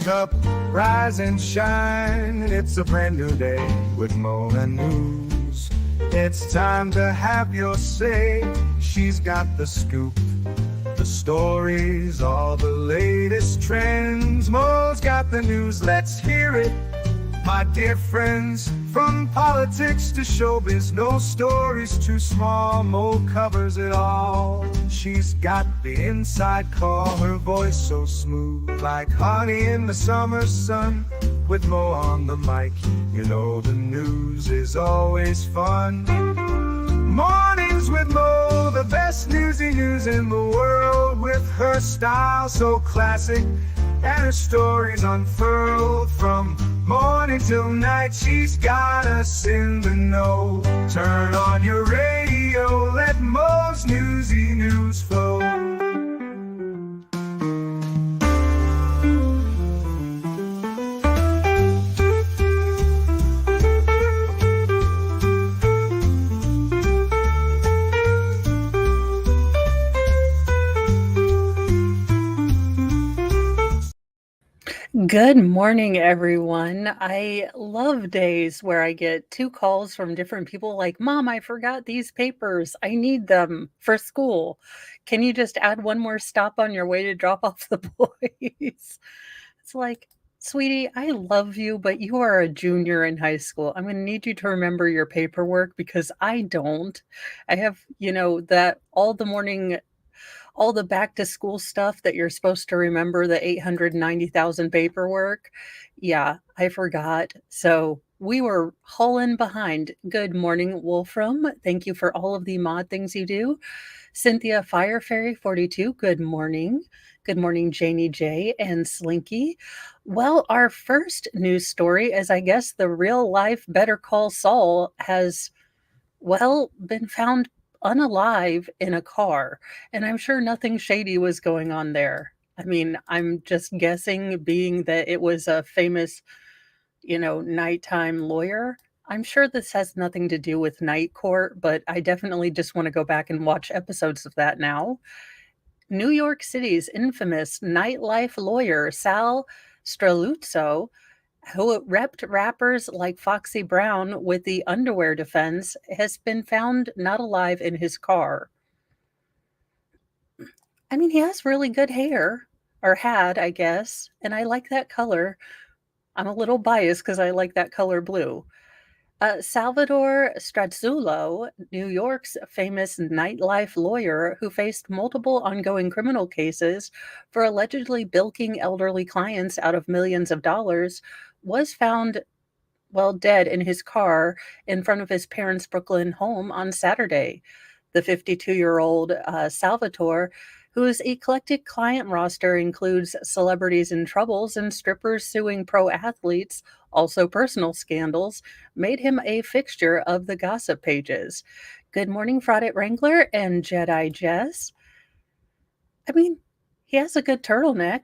Wake up, rise and shine. It's a brand new day with Mona News. It's time to have your say. She's got the scoop, the stories, all the latest trends. Mo's got the news, let's hear it. My dear friends, from politics to showbiz, no story's too small. Mo covers it all. She's got the inside call, her voice so smooth, like honey in the summer sun. With Mo on the mic, you know the news is always fun. Mornings with Mo, the best newsy news in the world. With her style so classic and her stories unfurled, from morning till night, she's got us in the know. Turn on your radio, let Mo's newsy news flow. Good morning, everyone. I love days where I get two calls from different people like, Mom, I forgot these papers. I need them for school. Can you just add one more stop on your way to drop off the boys? It's like, sweetie, I love you, but you are a junior in high school. I'm going to need you to remember your paperwork because I don't. I have, that all the back to school stuff that you're supposed to remember, the 890,000 paperwork. Yeah, I forgot. So we were hauling behind. Good morning, Wolfram. Thank you for all of the mod things you do. Cynthia Fire Fairy 42, good morning. Good morning, Janie J and Slinky. Well, our first news story is, I guess, the real life Better Call Saul has, been found unalive in a car. And I'm sure nothing shady was going on there. I mean, I'm just guessing, being that it was a famous, nighttime lawyer. I'm sure this has nothing to do with night court, but I definitely just want to go back and watch episodes of that now. New York City's infamous nightlife lawyer, Sal Straluzzo, who repped rappers like Foxy Brown with the underwear defense, has been found not alive in his car. I mean, he has really good hair, or had, I guess, and I like that color. I'm a little biased because I like that color blue. Salvador Strazzulo, New York's famous nightlife lawyer who faced multiple ongoing criminal cases for allegedly bilking elderly clients out of millions of dollars, was found, dead in his car in front of his parents' Brooklyn home on Saturday. The 52-year-old Salvatore, whose eclectic client roster includes celebrities in troubles and strippers suing pro athletes, also personal scandals, made him a fixture of the gossip pages. Good morning, Fraudit Wrangler and Jedi Jess. I mean, he has a good turtleneck,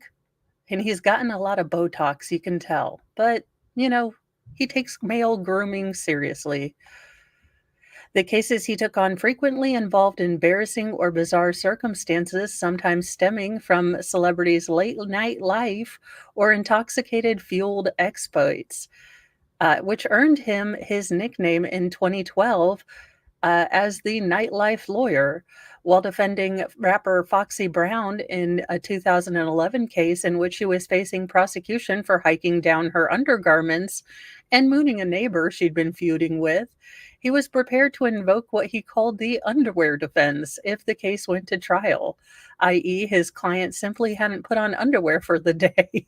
and he's gotten a lot of Botox, you can tell. But, he takes male grooming seriously. The cases he took on frequently involved embarrassing or bizarre circumstances, sometimes stemming from celebrities' late-night life or intoxicated-fueled exploits, which earned him his nickname in 2012 as the nightlife lawyer, while defending rapper Foxy Brown in a 2011 case in which she was facing prosecution for hiking down her undergarments and mooning a neighbor she'd been feuding with. He was prepared to invoke what he called the underwear defense if the case went to trial, i.e., his client simply hadn't put on underwear for the day.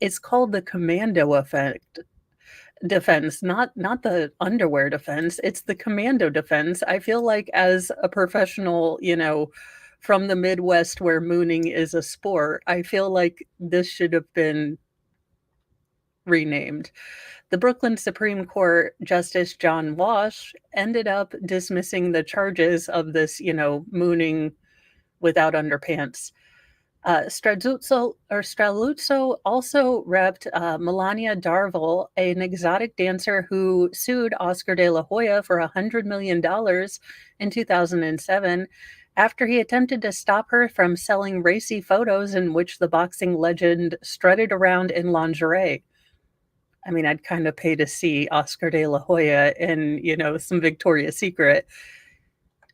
It's called the commando effect defense, not the underwear defense. It's the commando defense. I feel like, as a professional, from the Midwest where mooning is a sport, I feel like this should have been renamed. The Brooklyn Supreme Court Justice John Walsh ended up dismissing the charges of this, mooning without underpants. Straluzzo also repped Melania Darville, an exotic dancer who sued Oscar de la Hoya for $100 million in 2007 after he attempted to stop her from selling racy photos in which the boxing legend strutted around in lingerie. I mean, I'd kind of pay to see Oscar de la Hoya in, some Victoria's Secret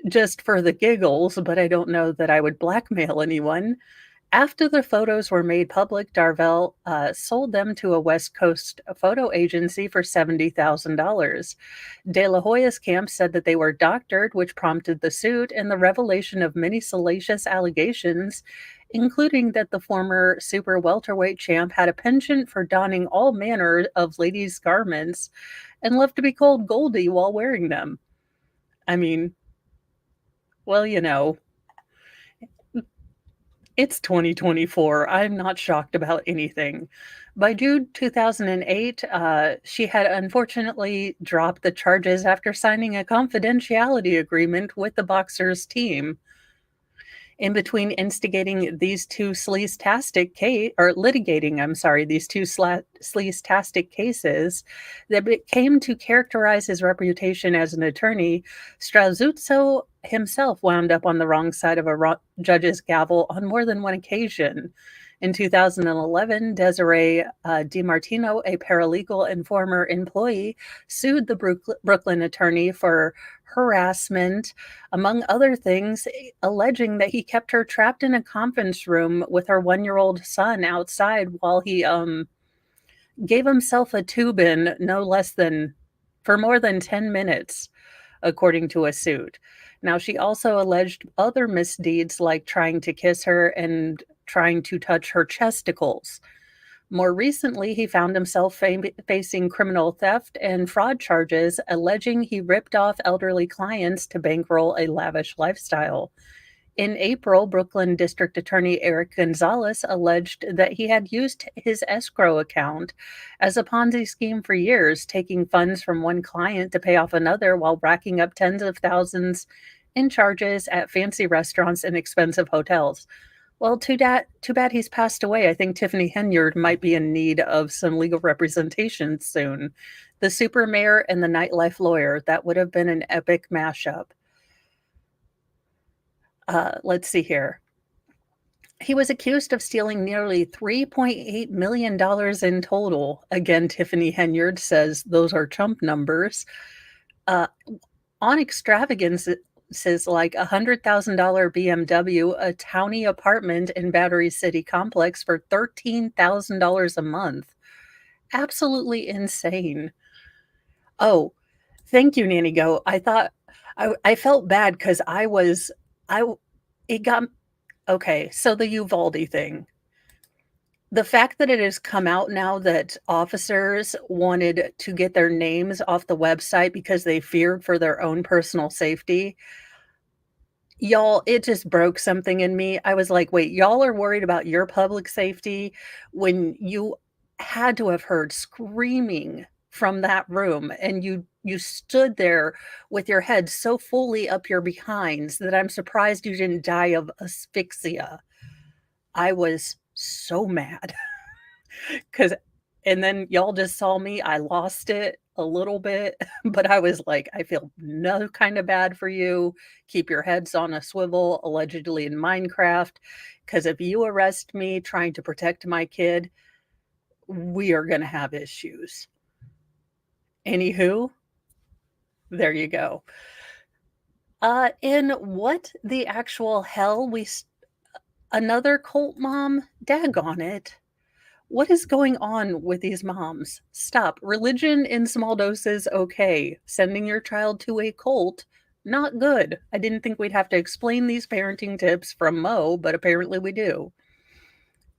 just for the giggles, but I don't know that I would blackmail anyone. After the photos were made public, Darvell sold them to a West Coast photo agency for $70,000. De La Hoya's camp said that they were doctored, which prompted the suit and the revelation of many salacious allegations, including that the former super welterweight champ had a penchant for donning all manner of ladies' garments and loved to be called Goldie while wearing them. I mean, well, it's 2024. I'm not shocked about anything. By June 2008, she had unfortunately dropped the charges after signing a confidentiality agreement with the boxer's team. In between instigating these two sleaze-tastic or litigating, I'm sorry, these two sleaze-tastic cases that came to characterize his reputation as an attorney, Strazuzzo himself wound up on the wrong side of a judge's gavel on more than one occasion. In 2011, Desiree DiMartino, a paralegal and former employee, sued the Brooklyn attorney for harassment, among other things, alleging that he kept her trapped in a conference room with her 1-year-old son outside while he gave himself a tube in for more than 10 minutes, according to a suit. Now, she also alleged other misdeeds like trying to kiss her and trying to touch her chesticles. More recently, he found himself facing criminal theft and fraud charges, alleging he ripped off elderly clients to bankroll a lavish lifestyle. In April, Brooklyn District Attorney Eric Gonzalez alleged that he had used his escrow account as a Ponzi scheme for years, taking funds from one client to pay off another while racking up tens of thousands in charges at fancy restaurants and expensive hotels. Well, too bad he's passed away. I think Tiffany Henyard might be in need of some legal representation soon. The super mayor and the nightlife lawyer, that would have been an epic mashup. Let's see here. He was accused of stealing nearly $3.8 million in total. Again, Tiffany Henyard says those are chump numbers. On extravagances like a $100,000 BMW, a towny apartment in Battery City Complex for $13,000 a month. Absolutely insane. Oh, thank you, Nanny Go. I thought I felt bad because okay, so the Uvalde thing. The fact that it has come out now that officers wanted to get their names off the website because they feared for their own personal safety, y'all, it just broke something in me. I was like, wait, y'all are worried about your public safety when you had to have heard screaming from that room and you stood there with your head so fully up your behinds that I'm surprised you didn't die of asphyxia. I was so mad. And then y'all just saw me. I lost it a little bit, but I was like, I feel no kind of bad for you. Keep your heads on a swivel, allegedly in Minecraft, because if you arrest me trying to protect my kid, we are going to have issues. Anywho, there you go. In what the actual hell? Another cult mom? Daggone it. What is going on with these moms? Stop. Religion in small doses, okay. Sending your child to a cult, not good. I didn't think we'd have to explain these parenting tips from Mo, but apparently we do.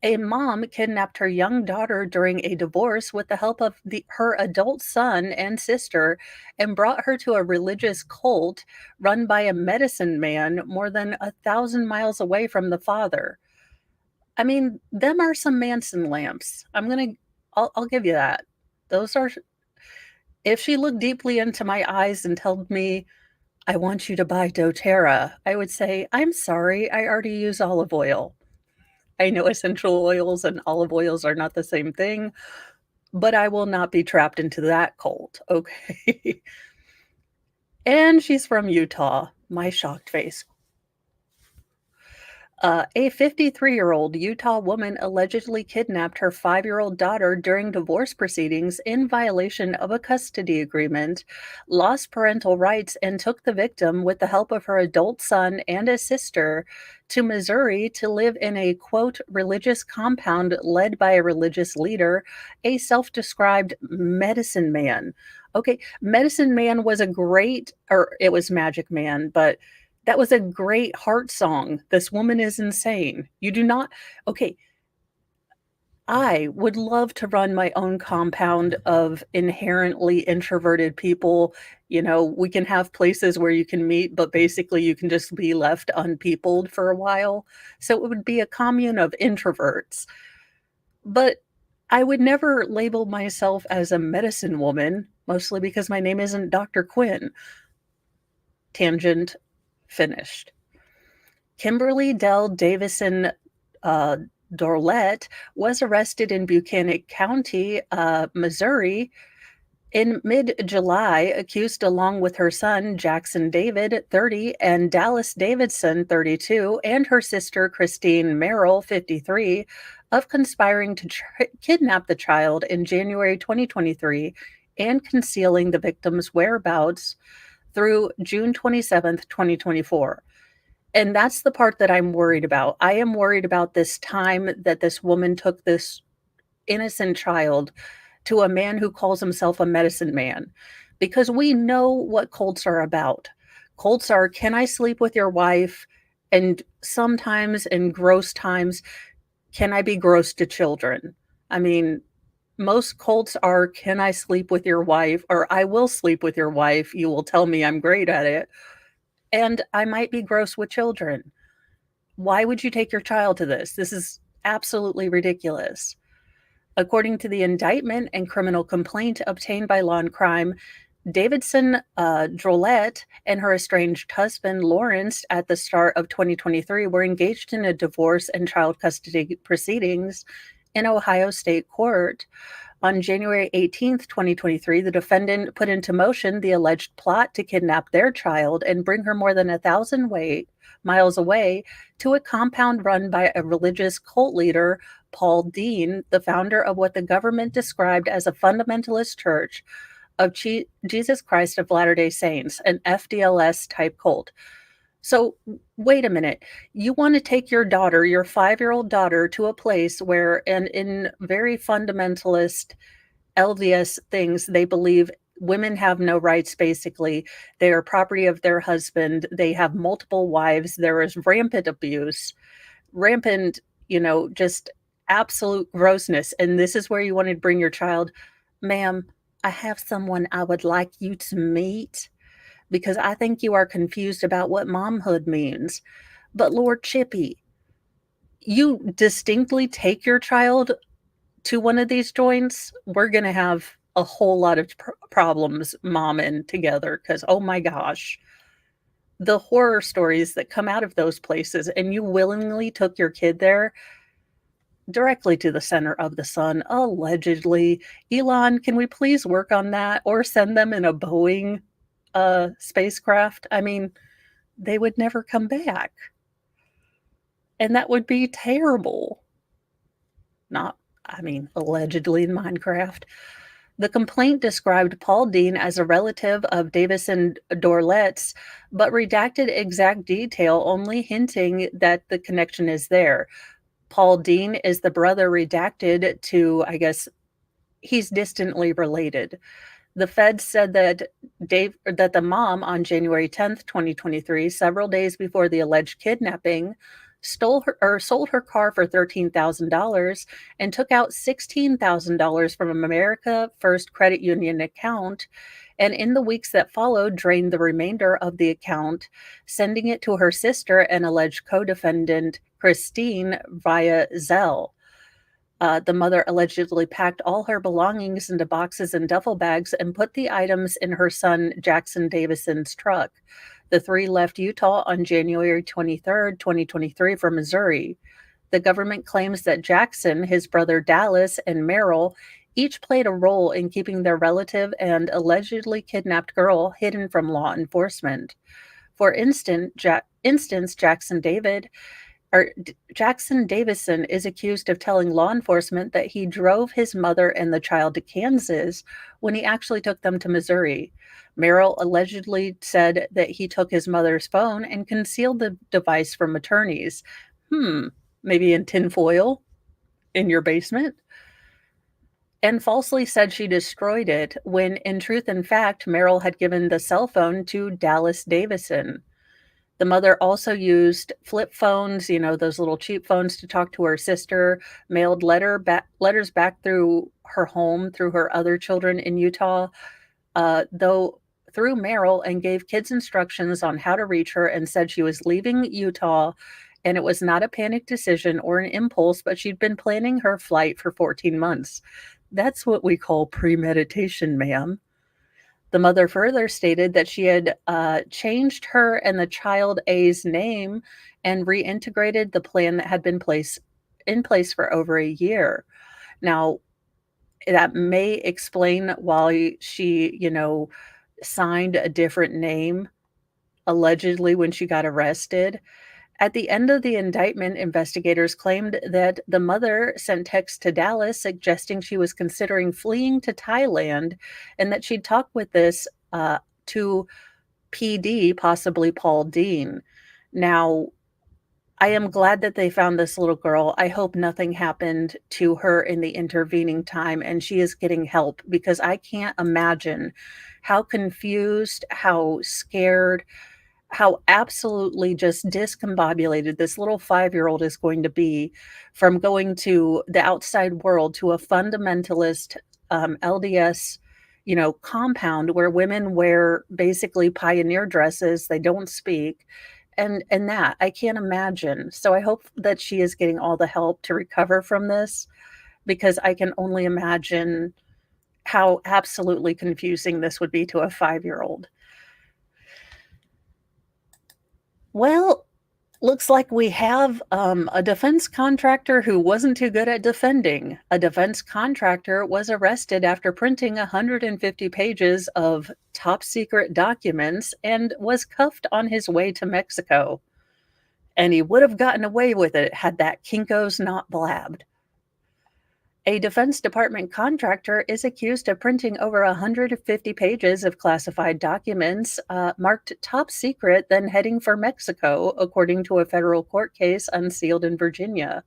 A mom kidnapped her young daughter during a divorce with the help of her adult son and sister and brought her to a religious cult run by a medicine man more than 1,000 miles away from the father. I mean, them are some Manson lamps. I'll give you that. Those are, if she looked deeply into my eyes and told me, I want you to buy doTERRA, I would say, I'm sorry, I already use olive oil. I know essential oils and olive oils are not the same thing, but I will not be trapped into that cult, okay? And she's from Utah. My shocked face. A 53-year-old Utah woman allegedly kidnapped her 5-year-old daughter during divorce proceedings in violation of a custody agreement, lost parental rights, and took the victim with the help of her adult son and a sister to Missouri to live in a quote religious compound led by a religious leader, a self described medicine man. Okay, medicine man was a great, or it was magic man, but that was a great heart song. This woman is insane. You do not okay, I would love to run my own compound of inherently introverted people. We can have places where you can meet, but basically you can just be left unpeopled for a while. So it would be a commune of introverts. But I would never label myself as a medicine woman, mostly because my name isn't Dr. Quinn. Tangent finished. Kimberly Dell Davison uh, Dorlett was arrested in Buchanan County, Missouri, in mid July, accused along with her son, Jackson David, 30, and Dallas Davidson, 32, and her sister, Christine Merrill, 53, of conspiring to kidnap the child in January 2023 and concealing the victim's whereabouts through June 27th, 2024. And that's the part that I'm worried about. I am worried about this time that this woman took this innocent child to a man who calls himself a medicine man, because we know what cults are about. Cults are, can I sleep with your wife? And sometimes, in gross times, can I be gross to children? I mean, most cults are, can I sleep with your wife? Or I will sleep with your wife. You will tell me I'm great at it. And I might be gross with children. Why would you take your child to this? This is absolutely ridiculous. According to the indictment and criminal complaint obtained by Law and Crime, Davidson Drolet and her estranged husband, Lawrence, at the start of 2023, were engaged in a divorce and child custody proceedings in Ohio State Court. On January 18th, 2023, the defendant put into motion the alleged plot to kidnap their child and bring her more than 1,000 miles away to a compound run by a religious cult leader, Paul Dean, the founder of what the government described as a fundamentalist church of Jesus Christ of Latter-day Saints, an FDLS-type cult. So wait a minute. You want to take your daughter, your 5-year-old daughter, to a place where, and in very fundamentalist LDS things, they believe women have no rights, basically. They are property of their husband. They have multiple wives. There is rampant abuse, rampant, just absolute grossness. And this is where you want to bring your child. Ma'am, I have someone I would like you to meet, because I think you are confused about what momhood means. But Lord Chippy, you distinctly take your child to one of these joints, we're going to have a whole lot of problems momming together, because, oh my gosh, the horror stories that come out of those places, and you willingly took your kid there directly to the center of the sun, allegedly. Elon, can we please work on that, or send them in a Boeing spacecraft? I mean, they would never come back. And that would be terrible. Allegedly in Minecraft. The complaint described Paul Dean as a relative of Davison Dorlet's, but redacted exact detail, only hinting that the connection is there. Paul Dean is the brother redacted to, I guess, he's distantly related. The Fed said that the mom on January 10th, 2023, several days before the alleged kidnapping, sold her car for $13,000 and took out $16,000 from an America First Credit Union account, and in the weeks that followed, drained the remainder of the account, sending it to her sister and alleged co-defendant Christine via Zelle. The mother allegedly packed all her belongings into boxes and duffel bags and put the items in her son Jackson Davison's truck. The three left Utah on January 23rd, 2023 for Missouri. The government claims that Jackson, his brother Dallas, and Merrill each played a role in keeping their relative and allegedly kidnapped girl hidden from law enforcement. For instance, Jackson David Jackson Davison is accused of telling law enforcement that he drove his mother and the child to Kansas when he actually took them to Missouri. Merrill allegedly said that he took his mother's phone and concealed the device from attorneys. Maybe in tinfoil in your basement? And falsely said she destroyed it when, in truth and fact, Merrill had given the cell phone to Dallas Davison. The mother also used flip phones, those little cheap phones, to talk to her sister, mailed letters back through her home, through her other children in Utah, though through Merrill, and gave kids instructions on how to reach her and said she was leaving Utah and it was not a panic decision or an impulse, but she'd been planning her flight for 14 months. That's what we call premeditation, ma'am. The mother further stated that she had changed her and the child A's name and reintegrated the plan that had been in place for over a year. Now, that may explain why she, signed a different name allegedly when she got arrested. At the end of the indictment, investigators claimed that the mother sent texts to Dallas suggesting she was considering fleeing to Thailand and that she'd talked with this to PD, possibly Paul Dean. Now, I am glad that they found this little girl. I hope nothing happened to her in the intervening time and she is getting help, because I can't imagine how confused, how scared, how absolutely just discombobulated this little 5-year-old is going to be from going to the outside world, to a fundamentalist LDS, compound where women wear basically pioneer dresses. They don't speak. And that I can't imagine. So I hope that she is getting all the help to recover from this, because I can only imagine how absolutely confusing this would be to a 5-year-old. Well, looks like we have a defense contractor who wasn't too good at defending. A defense contractor was arrested after printing 150 pages of top secret documents and was cuffed on his way to Mexico. And he would have gotten away with it had that Kinko's not blabbed. A Defense Department contractor is accused of printing over 150 pages of classified documents marked top secret, then heading for Mexico, according to a federal court case unsealed in Virginia.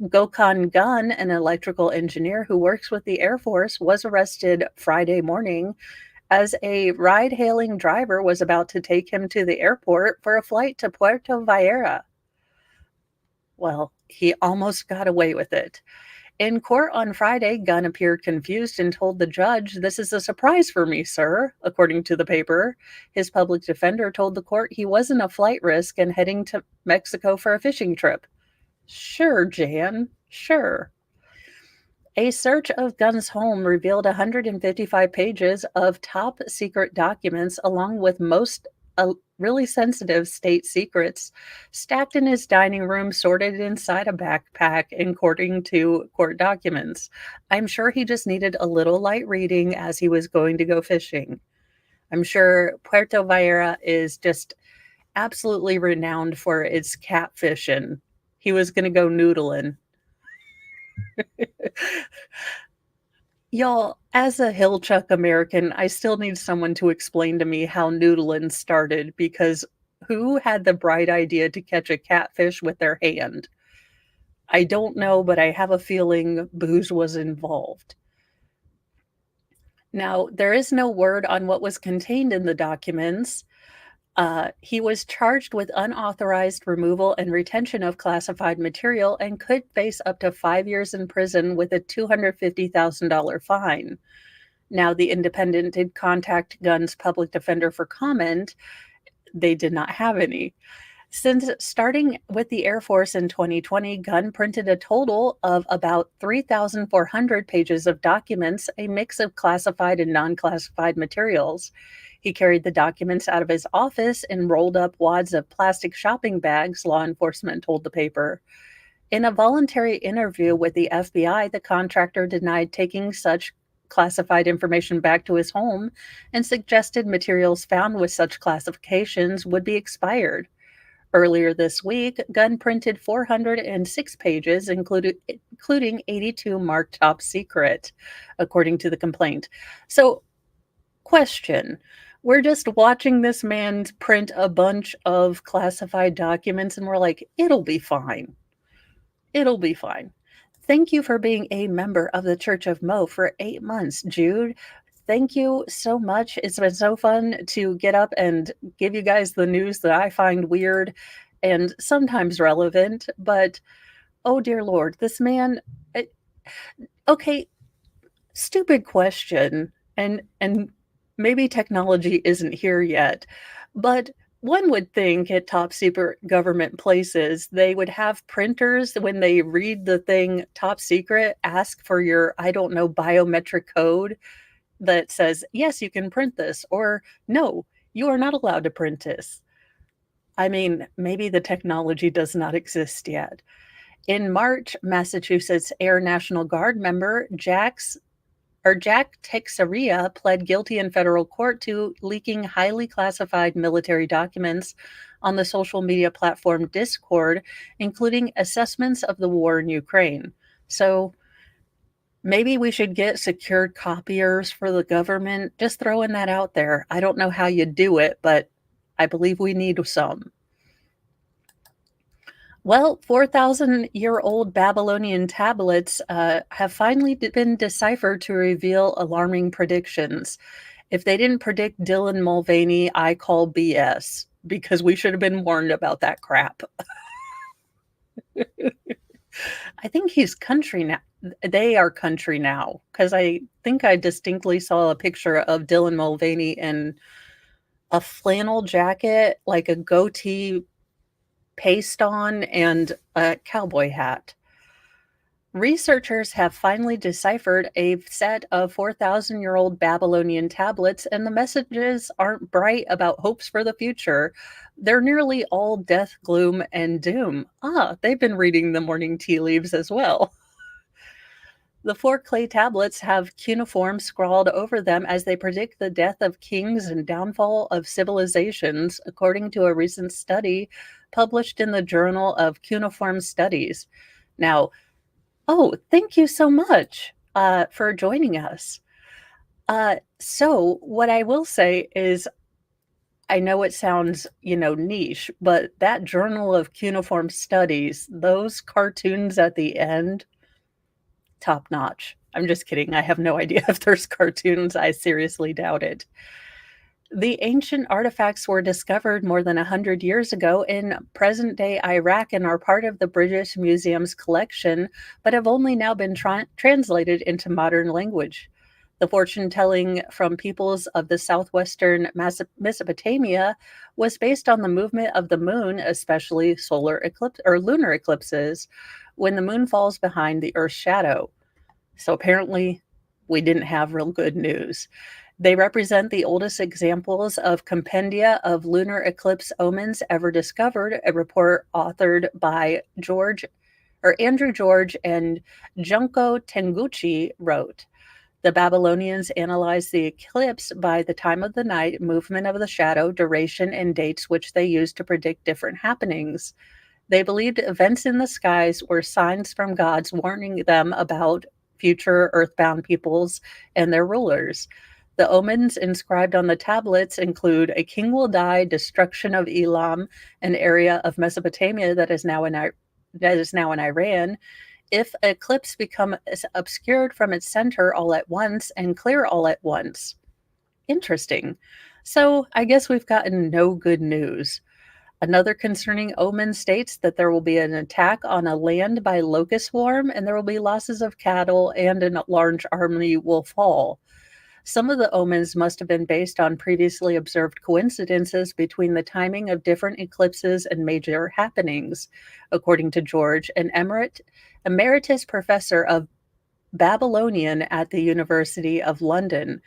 Gokhan Gunn, an electrical engineer who works with the Air Force, was arrested Friday morning as a ride-hailing driver was about to take him to the airport for a flight to Puerto Vallarta. Well, he almost got away with it. In court on Friday, Gunn appeared confused and told the judge, "This is a surprise for me, sir," according to the paper. His public defender told the court he wasn't a flight risk and heading to Mexico for a fishing trip. Sure, Jan, sure. A search of Gunn's home revealed 155 pages of top secret documents, along with most really sensitive state secrets, stacked in his dining room, sorted inside a backpack, according to court documents. I'm sure he just needed a little light reading as he was going to go fishing. I'm sure Puerto Vallarta is just absolutely renowned for its catfishing. He was going to go noodling. Y'all, as a hill chuck American, I still need someone to explain to me how noodling started, because who had the bright idea to catch a catfish with their hand? I don't know, but I have a feeling booze was involved. Now, there is no word on what was contained in the documents. He was charged with unauthorized removal and retention of classified material and could face up to 5 years in prison with a $250,000 fine. Now, the Independent did contact Gunn's public defender for comment. They did not have any. Since starting with the Air Force in 2020, Gunn printed a total of about 3,400 pages of documents, a mix of classified and non-classified materials. He carried the documents out of his office in rolled up wads of plastic shopping bags, law enforcement told the paper. In a voluntary interview with the FBI, the contractor denied taking such classified information back to his home and suggested materials found with such classifications would be expired. Earlier this week, Gunn printed 406 pages, including 82 marked top secret, according to the complaint. So, question. We're just watching this man print a bunch of classified documents, and we're like, it'll be fine. It'll be fine. Thank you for being a member of the Church of Mo for 8 months, Jude. Thank you so much. It's been so fun to get up and give you guys the news that I find weird and sometimes relevant, but oh dear Lord, this man. Okay, stupid question, and maybe technology isn't here yet, but one would think at top secret government places they would have printers when they read the thing top secret ask for your, I don't know, biometric code that says yes, you can print this, or no, you are not allowed to print this. I mean, maybe the technology does not exist yet. In March, Massachusetts Air National Guard member Jack Teixeira pled guilty in federal court to leaking highly classified military documents on the social media platform Discord, including assessments of the war in Ukraine. So maybe we should get secured copiers for the government. Just throwing that out there. I don't know how you do it, but I believe we need some. Well, 4,000-year-old Babylonian tablets have finally been deciphered to reveal alarming predictions. If they didn't predict Dylan Mulvaney, I call BS, because we should have been warned about that crap. I think he's country now. They are country now, because I think I distinctly saw a picture of Dylan Mulvaney in a flannel jacket, like a goatee paste on, and a cowboy hat. Researchers have finally deciphered a set of 4,000-year-old Babylonian tablets, and the messages aren't bright about hopes for the future. They're nearly all death, gloom, and doom. They've been reading the morning tea leaves as well. The 4 clay tablets have cuneiform scrawled over them as they predict the death of kings and downfall of civilizations, according to a recent study published in the Journal of Cuneiform Studies. Now, thank you so much for joining us. So what I will say is, I know it sounds, niche, but that Journal of Cuneiform Studies, those cartoons at the end, top notch. I'm just kidding. I have no idea if there's cartoons. I seriously doubt it. The ancient artifacts were discovered more than 100 years ago in present-day Iraq and are part of the British Museum's collection, but have only now been translated into modern language. The fortune-telling from peoples of the southwestern Mesopotamia was based on the movement of the moon, especially solar eclipse or lunar eclipses, when the moon falls behind the Earth's shadow. So apparently, we didn't have real good news. They represent the oldest examples of compendia of lunar eclipse omens ever discovered, a report authored by Andrew George and Junko Tenguchi wrote. The Babylonians analyzed the eclipse by the time of the night, movement of the shadow, duration, and dates which they used to predict different happenings. They believed events in the skies were signs from gods warning them about future earthbound peoples and their rulers. The omens inscribed on the tablets include a king will die, destruction of Elam, an area of Mesopotamia that is now in Iran, if eclipse becomes obscured from its center all at once and clear all at once. Interesting. So I guess we've gotten no good news. Another concerning omen states that there will be an attack on a land by locust swarm, and there will be losses of cattle, and a large army will fall. Some of the omens must have been based on previously observed coincidences between the timing of different eclipses and major happenings, according to George, an emeritus professor of Babylonian at the University of London.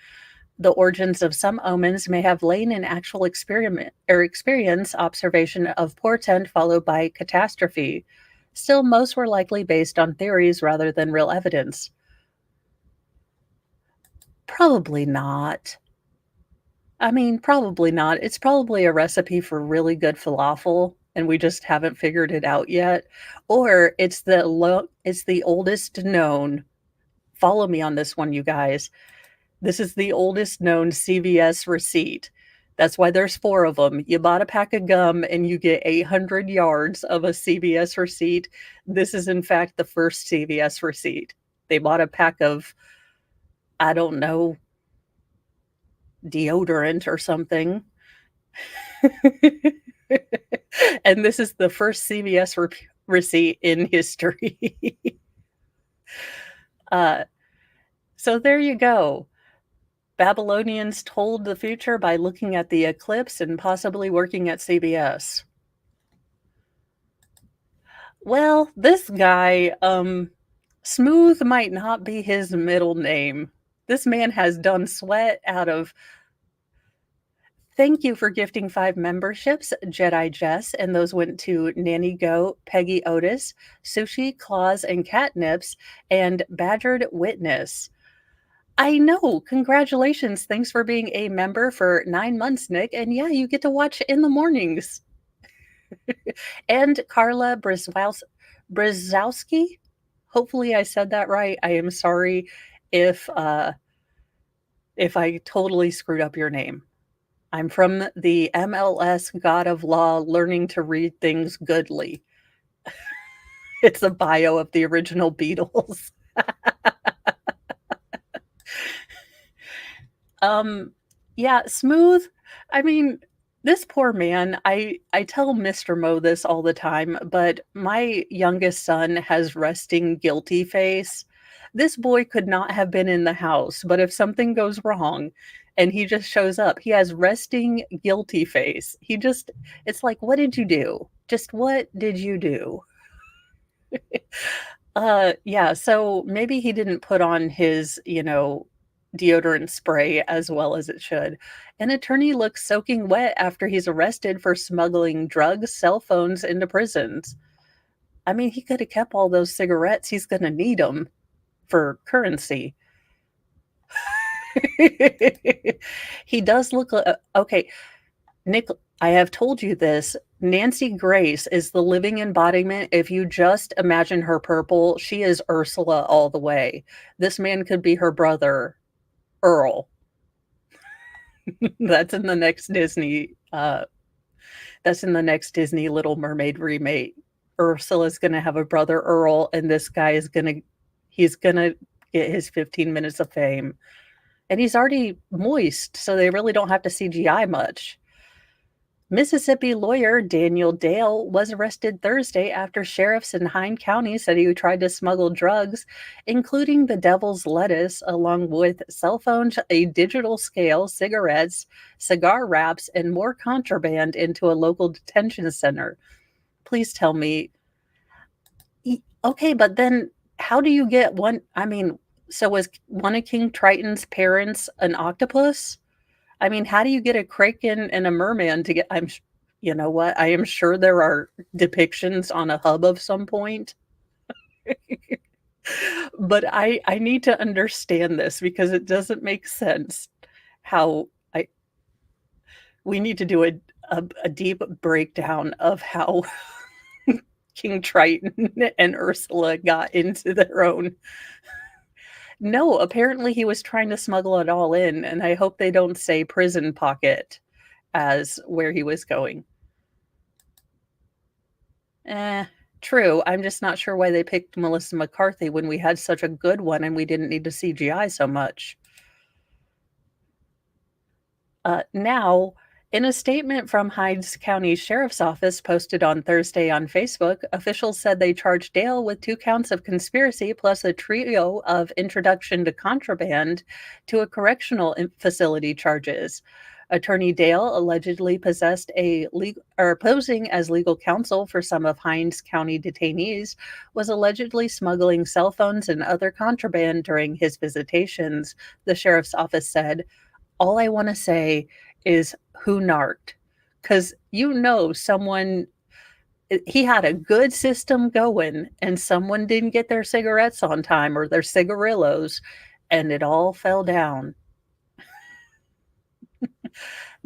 The origins of some omens may have lain in actual experience, observation of portent followed by catastrophe. Still, most were likely based on theories rather than real evidence. Probably not. I mean, probably not. It's probably a recipe for really good falafel, and we just haven't figured it out yet, or it's the oldest known. Follow me on this one, you guys. This is the oldest known CVS receipt. That's why there's 4 of them. You bought a pack of gum and you get 800 yards of a CVS receipt. This is, in fact, the first CVS receipt. They bought a pack of, I don't know, deodorant or something. And this is the first CVS receipt in history. So there you go. Babylonians told the future by looking at the eclipse and possibly working at CBS. Well, this guy, Smooth might not be his middle name. This man has done sweat out of. Thank you for gifting 5 memberships, Jedi Jess, and those went to Nanny Go, Peggy Otis, Sushi, Claus, and Catnips, and Badgered Witness. I know. Congratulations. Thanks for being a member for 9 months, Nick. And yeah, you get to watch in the mornings. And Carla Brzezowski. Hopefully I said that right. I am sorry if I totally screwed up your name. I'm from the MLS God of Law, learning to read things goodly. It's a bio of the original Beatles. Yeah, Smooth. I mean, this poor man, I tell Mr. Mo this all the time, but my youngest son has resting guilty face. This boy could not have been in the house, but if something goes wrong and he just shows up, he has resting guilty face. It's like, what did you do? Just what did you do? Yeah, so maybe he didn't put on his, deodorant spray as well as it should. An attorney looks soaking wet after he's arrested for smuggling drugs, cell phones into prisons. I mean, he could have kept all those cigarettes. He's going to need them for currency. He does look okay. Nick, I have told you this. Nancy Grace is the living embodiment. If you just imagine her purple, she is Ursula all the way. This man could be her brother, Earl. That's in the next Disney. That's in the next Disney Little Mermaid remake. Ursula's gonna have a brother Earl, and this guy is he's gonna get his 15 minutes of fame. And he's already moist, so they really don't have to CGI much. Mississippi lawyer Daniel Dale was arrested Thursday after sheriffs in Hine County said he tried to smuggle drugs, including the devil's lettuce, along with cell phones, a digital scale, cigarettes, cigar wraps, and more contraband into a local detention center. Please tell me. Okay, but then how do you get one? I mean, so was one of King Triton's parents an octopus? I mean, how do you get a kraken and a merman to get? You know what? I am sure there are depictions on a hub of some point. But I need to understand this because it doesn't make sense how we need to do a deep breakdown of how King Triton and Ursula got into their own. No, apparently he was trying to smuggle it all in, and I hope they don't say prison pocket as where he was going. True. I'm just not sure why they picked Melissa McCarthy when we had such a good one and we didn't need to CGI so much. Now, in a statement from Hinds County Sheriff's Office posted on Thursday on Facebook, officials said they charged Dale with 2 counts of conspiracy plus a trio of introduction to contraband to a correctional facility charges. Attorney Dale allegedly posing as legal counsel for some of Hinds County detainees, was allegedly smuggling cell phones and other contraband during his visitations, the sheriff's office said. All I want to say is who narked, because someone, he had a good system going and someone didn't get their cigarettes on time or their cigarillos and it all fell down.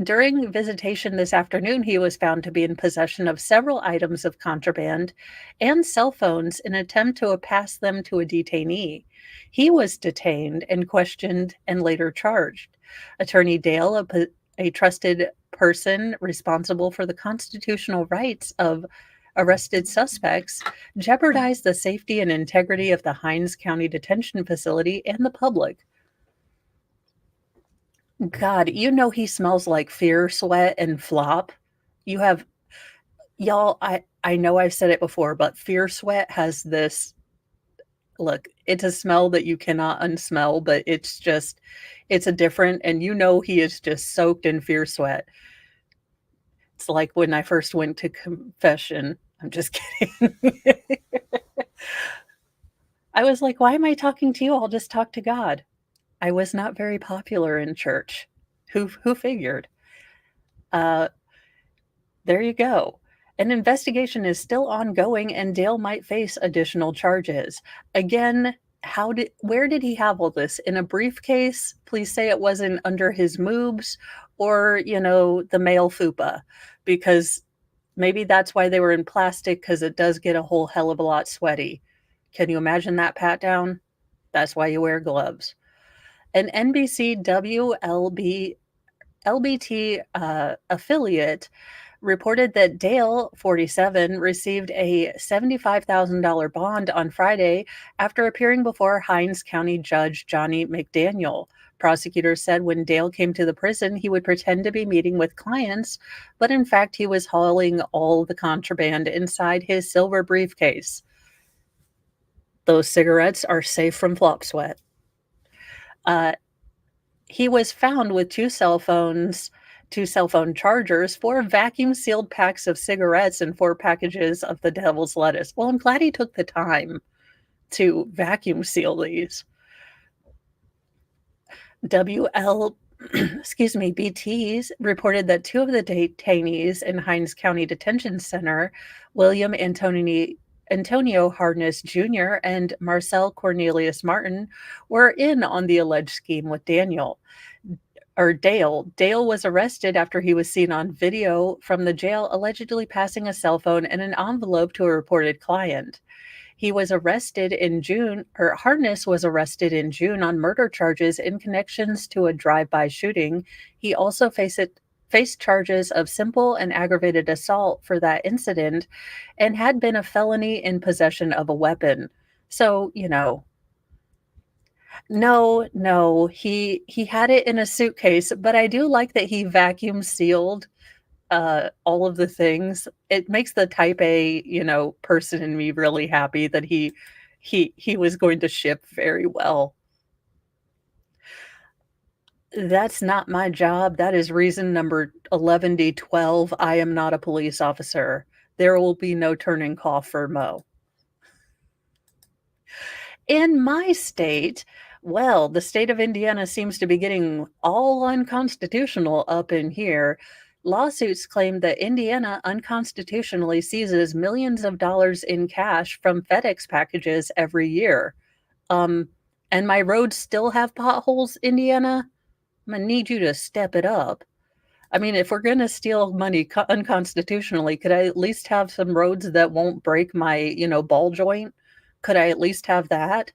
During visitation this afternoon, he was found to be in possession of several items of contraband and cell phones in an attempt to pass them to a detainee. He was detained and questioned and later charged. Attorney Dale, a trusted person responsible for the constitutional rights of arrested suspects, jeopardized the safety and integrity of the Hinds County Detention Facility and the public. God, he smells like fear, sweat, and flop. You have y'all, I know I've said it before, but fear sweat has this look, it's a smell that you cannot unsmell, but it's a different, and he is just soaked in fear sweat. It's like when I first went to confession. I'm just kidding. I was like, "Why am I talking to you? I'll just talk to God." I was not very popular in church. Who figured? Uh, there you go. An investigation is still ongoing and Dale might face additional charges. Again, where did he have all this? In a briefcase? Please say it wasn't under his moobs or, the male fupa, because maybe that's why they were in plastic, because it does get a whole hell of a lot sweaty. Can you imagine that pat down? That's why you wear gloves. An NBC LBT affiliate reported that Dale, 47, received a $75,000 bond on Friday after appearing before Hinds County Judge Johnny McDaniel. Prosecutors said when Dale came to the prison, he would pretend to be meeting with clients, but in fact, he was hauling all the contraband inside his silver briefcase. Those cigarettes are safe from flop sweat. He was found with two cell phone chargers, 4 vacuum-sealed packs of cigarettes, and 4 packages of the devil's lettuce. Well, I'm glad he took the time to vacuum seal these. BTs reported that 2 of the detainees in Hinds County Detention Center, William Antonio Harness Jr. and Marcel Cornelius Martin, were in on the alleged scheme with Dale. Dale was arrested after he was seen on video from the jail allegedly passing a cell phone and an envelope to a reported client. He was arrested in June, or Harness was arrested in June on murder charges in connections to a drive-by shooting. He also faced charges of simple and aggravated assault for that incident and had been a felony in possession of a weapon. So, no, he had it in a suitcase, but I do like that he vacuum sealed all of the things. It makes the type A, person in me really happy that he was going to ship very well. That's not my job. That is reason number 11D12. I am not a police officer. There will be no turning call for Mo. In my state, well, the state of Indiana seems to be getting all unconstitutional up in here. Lawsuits claim that Indiana unconstitutionally seizes millions of dollars in cash from FedEx packages every year. And my roads still have potholes, Indiana? I'm going to need you to step it up. I mean, if we're going to steal money unconstitutionally, could I at least have some roads that won't break my, ball joint? Could I at least have that?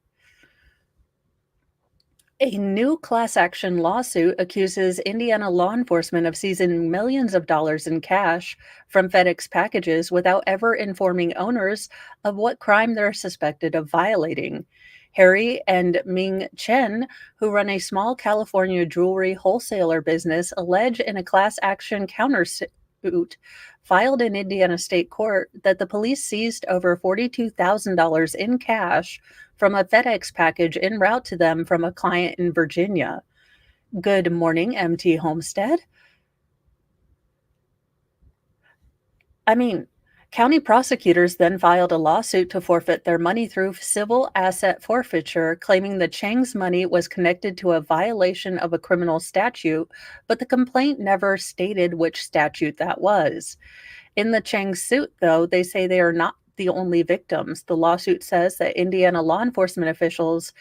A new class action lawsuit accuses Indiana law enforcement of seizing millions of dollars in cash from FedEx packages without ever informing owners of what crime they're suspected of violating. Harry and Ming Chen, who run a small California jewelry wholesaler business, allege in a class action countersuit filed in Indiana State Court that the police seized over $42,000 in cash from a FedEx package en route to them from a client in Virginia. Good morning, MT Homestead. County prosecutors then filed a lawsuit to forfeit their money through civil asset forfeiture, claiming that Chang's money was connected to a violation of a criminal statute, but the complaint never stated which statute that was. In the Chang suit, though, they say they are not the only victims. The lawsuit says that Indiana law enforcement officials,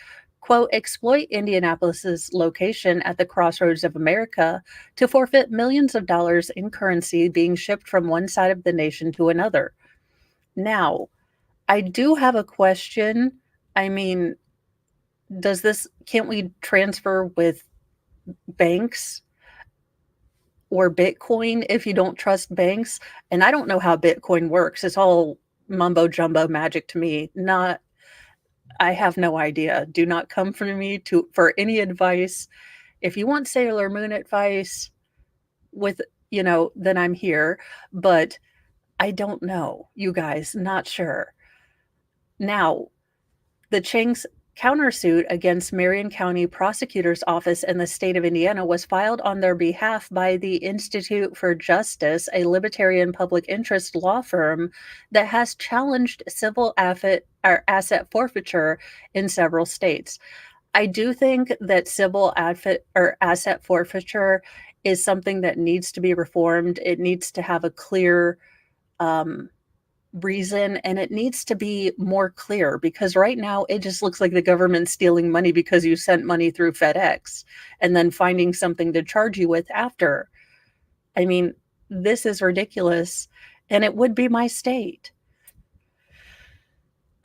quote, exploit Indianapolis's location at the crossroads of America to forfeit millions of dollars in currency being shipped from one side of the nation to another. Now, I do have a question. I mean, can't we transfer with banks or Bitcoin if you don't trust banks? And I don't know how Bitcoin works. It's all mumbo jumbo magic to me. I have no idea. Do not come for me for any advice. If you want Sailor Moon advice with, then I'm here, but I don't know, you guys, not sure. Now, the Chang's countersuit against Marion County Prosecutor's Office in the state of Indiana was filed on their behalf by the Institute for Justice, a libertarian public interest law firm that has challenged civil asset forfeiture in several states. I do think that civil asset forfeiture is something that needs to be reformed. It needs to have a clear reason, and it needs to be more clear, because right now it just looks like the government's stealing money because you sent money through FedEx and then finding something to charge you with after. I mean, this is ridiculous, and it would be my state.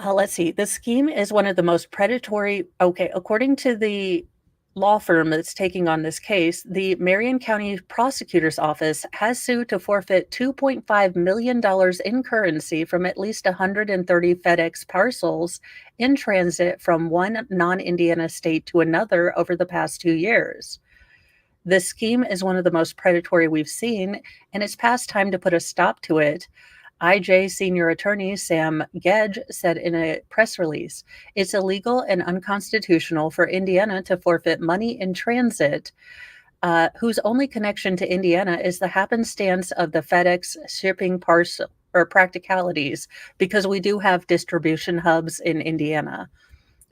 Let's see. The scheme is one of the most predatory. Okay, according to the law firm that's taking on this case, the Marion County Prosecutor's Office has sued to forfeit $2.5 million in currency from at least 130 FedEx parcels in transit from one non-Indiana state to another over the past 2 years. This scheme is one of the most predatory we've seen, and it's past time to put a stop to it. IJ senior attorney Sam Gedge said in a press release, it's illegal and unconstitutional for Indiana to forfeit money in transit whose only connection to Indiana is the happenstance of the FedEx shipping parcel or practicalities, because we do have distribution hubs in Indiana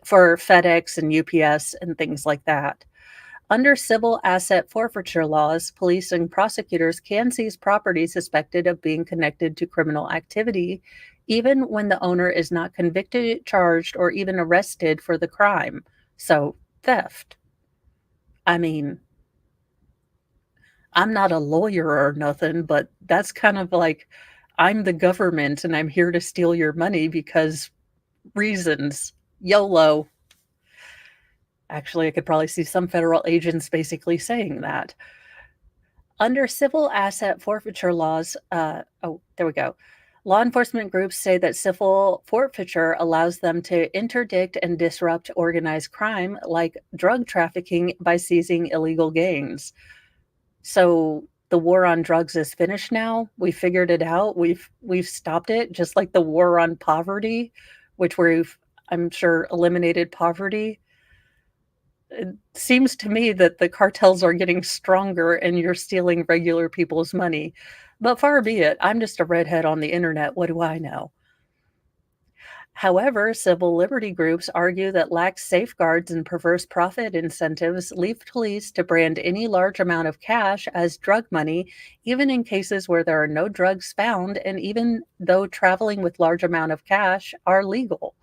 for FedEx and UPS and things like that. Under civil asset forfeiture laws, police and prosecutors can seize property suspected of being connected to criminal activity, even when the owner is not convicted, charged, or even arrested for the crime. So, theft. I mean, I'm not a lawyer or nothing, but that's kind of like, I'm the government and I'm here to steal your money because reasons. YOLO. Actually, I could probably see some federal agents basically saying that. Under civil asset forfeiture laws, there we go. Law enforcement groups say that civil forfeiture allows them to interdict and disrupt organized crime like drug trafficking by seizing illegal gains. So the war on drugs is finished now. We figured it out. We've stopped it, just like the war on poverty, which I'm sure, eliminated poverty. It seems to me that the cartels are getting stronger and you're stealing regular people's money. But far be it. I'm just a redhead on the internet. What do I know? However, civil liberty groups argue that lax safeguards and perverse profit incentives leave police to brand any large amount of cash as drug money, even in cases where there are no drugs found, and even though traveling with large amount of cash are legal.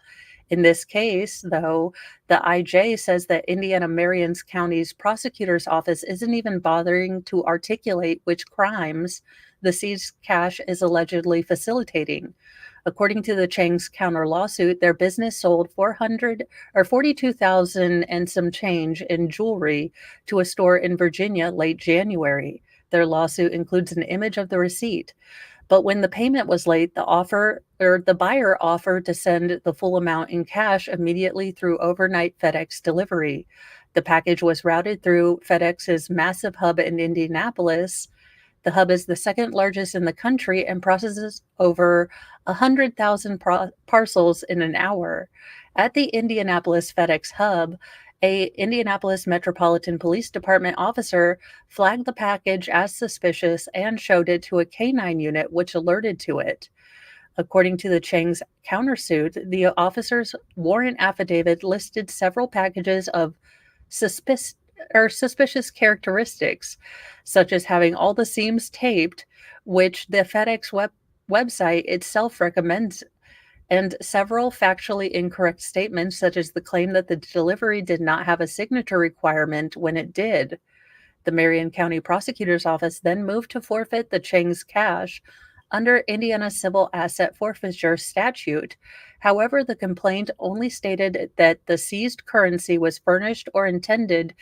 In this case, though, the IJ says that Indiana Marion County's prosecutor's office isn't even bothering to articulate which crimes the seized cash is allegedly facilitating. According to the Chang's counter lawsuit, their business sold $42,000 and some change in jewelry to a store in Virginia late January. Their lawsuit includes an image of the receipt. But when the payment was late, the buyer offered to send the full amount in cash immediately through overnight FedEx delivery. The package was routed through FedEx's massive hub in Indianapolis. The hub is the second largest in the country and processes over 100,000 parcels in an hour. At the Indianapolis FedEx hub, a Indianapolis Metropolitan Police Department officer flagged the package as suspicious and showed it to a canine unit, which alerted to it. According to the Chang's countersuit, the officer's warrant affidavit listed several packages of suspicious characteristics, such as having all the seams taped, which the FedEx website itself recommends. And several factually incorrect statements, such as the claim that the delivery did not have a signature requirement when it did. The Marion County Prosecutor's Office then moved to forfeit the Chang's cash under Indiana Civil Asset Forfeiture Statute. However, the complaint only stated that the seized currency was furnished or intended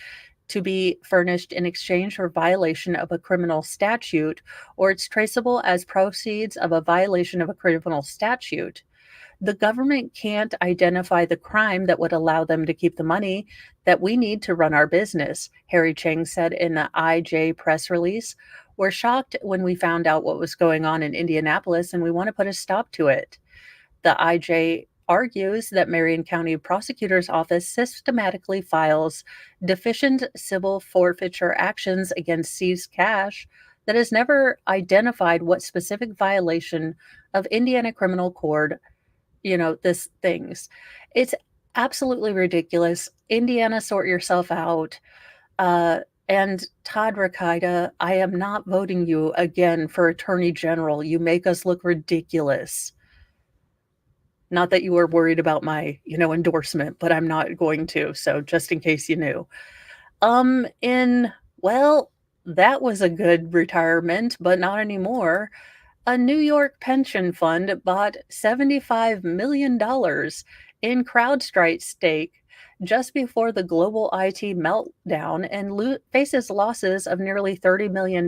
to be furnished in exchange for violation of a criminal statute, or it's traceable as proceeds of a violation of a criminal statute. The government can't identify the crime that would allow them to keep the money that we need to run our business, Harry Chang said in the IJ press release. We're shocked when we found out what was going on in Indianapolis, and we want to put a stop to it. The IJ argues that Marion County Prosecutor's Office systematically files deficient civil forfeiture actions against seized cash that has never identified what specific violation of Indiana criminal code, this things. It's absolutely ridiculous. Indiana, sort yourself out. And Todd Rokita, I am not voting you again for Attorney General. You make us look ridiculous. Not that you were worried about my, endorsement, but I'm not going to. So just in case you knew. Well, that was a good retirement, but not anymore. A New York pension fund bought $75 million in CrowdStrike stake just before the global IT meltdown and faces losses of nearly $30 million.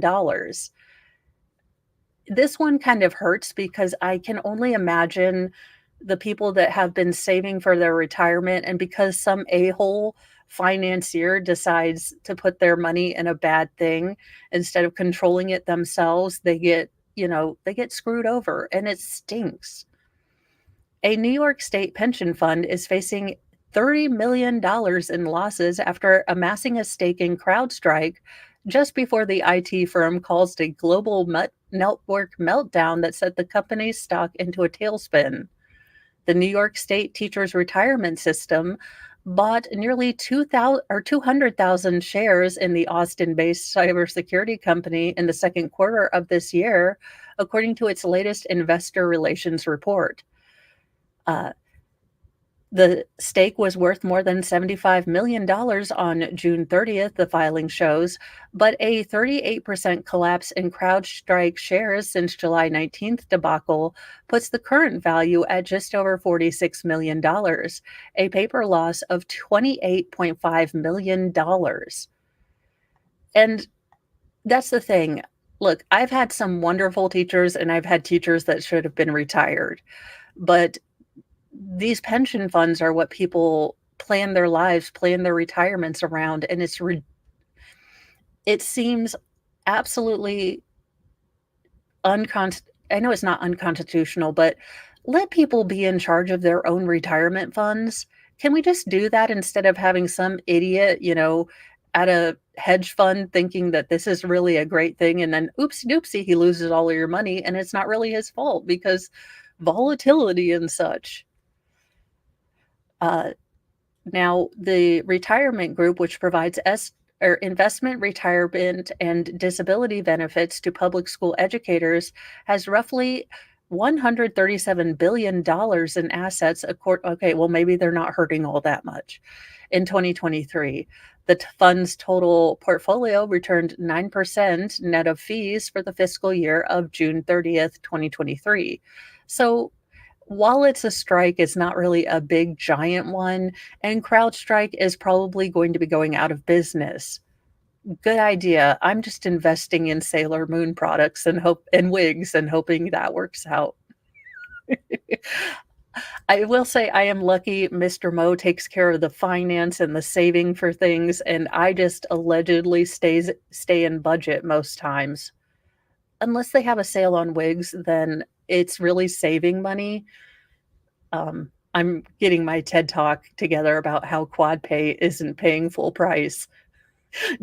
This one kind of hurts because I can only imagine the people that have been saving for their retirement, and because some a-hole financier decides to put their money in a bad thing instead of controlling it themselves, they get screwed over, and it stinks. A New York State pension fund is facing $30 million in losses after amassing a stake in CrowdStrike just before the IT firm caused a global network meltdown that sent the company's stock into a tailspin. The New York State Teachers Retirement System bought nearly 200,000 shares in the Austin-based cybersecurity company in the second quarter of this year, according to its latest investor relations report. The stake was worth more than $75 million on June 30th, the filing shows, but a 38% collapse in CrowdStrike shares since July 19th debacle puts the current value at just over $46 million, a paper loss of $28.5 million. And that's the thing. Look, I've had some wonderful teachers, and I've had teachers that should have been retired, but these pension funds are what people plan their lives, plan their retirements around, and it seems absolutely I know it's not unconstitutional, but let people be in charge of their own retirement funds. Can we just do that instead of having some idiot, at a hedge fund thinking that this is really a great thing, and then oopsie doopsie, he loses all of your money, and it's not really his fault because volatility and such. Now, the retirement group, which provides investment, retirement, and disability benefits to public school educators, has roughly $137 billion in assets. Okay, well, maybe they're not hurting all that much. In 2023, the fund's total portfolio returned 9% net of fees for the fiscal year of June 30th, 2023. So while it's a strike, it's not really a big giant one, and CrowdStrike is probably going to be going out of business. Good idea. I'm just investing in Sailor Moon products and wigs and hoping that works out. I will say I am lucky Mr. Mo takes care of the finance and the saving for things, and I just allegedly stay in budget most times. Unless they have a sale on wigs, then it's really saving money. I'm getting my TED Talk together about how quad pay isn't paying full price.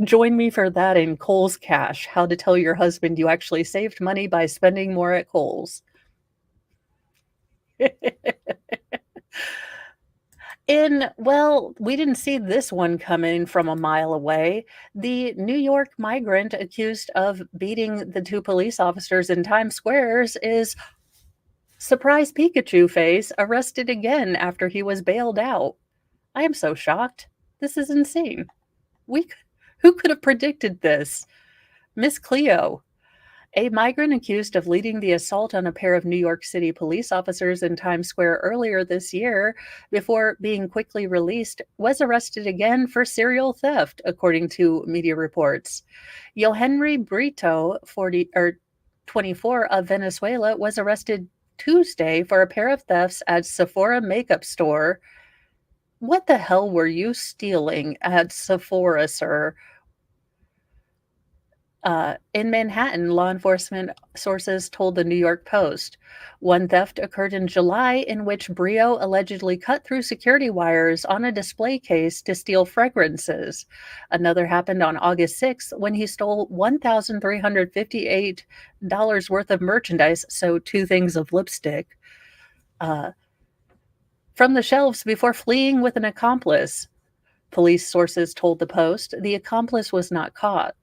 Join me for that in Kohl's Cash, how to tell your husband you actually saved money by spending more at Kohl's. We didn't see this one coming from a mile away. The New York migrant accused of beating the two police officers in Times Square is Surprise Pikachu face arrested again after he was bailed out. I am so shocked. This is insane. We, who could have predicted this? Miss Cleo, a migrant accused of leading the assault on a pair of New York City police officers in Times Square earlier this year, before being quickly released, was arrested again for serial theft, according to media reports. Yohenry Brito, 24 of Venezuela, was arrested Tuesday for a pair of thefts at Sephora makeup store. What the hell were you stealing at Sephora, sir? In Manhattan, law enforcement sources told the New York Post. One theft occurred in July in which Brio allegedly cut through security wires on a display case to steal fragrances. Another happened on August 6th when he stole $1,358 worth of merchandise, so 2 things of lipstick, from the shelves before fleeing with an accomplice. Police sources told the Post the accomplice was not caught.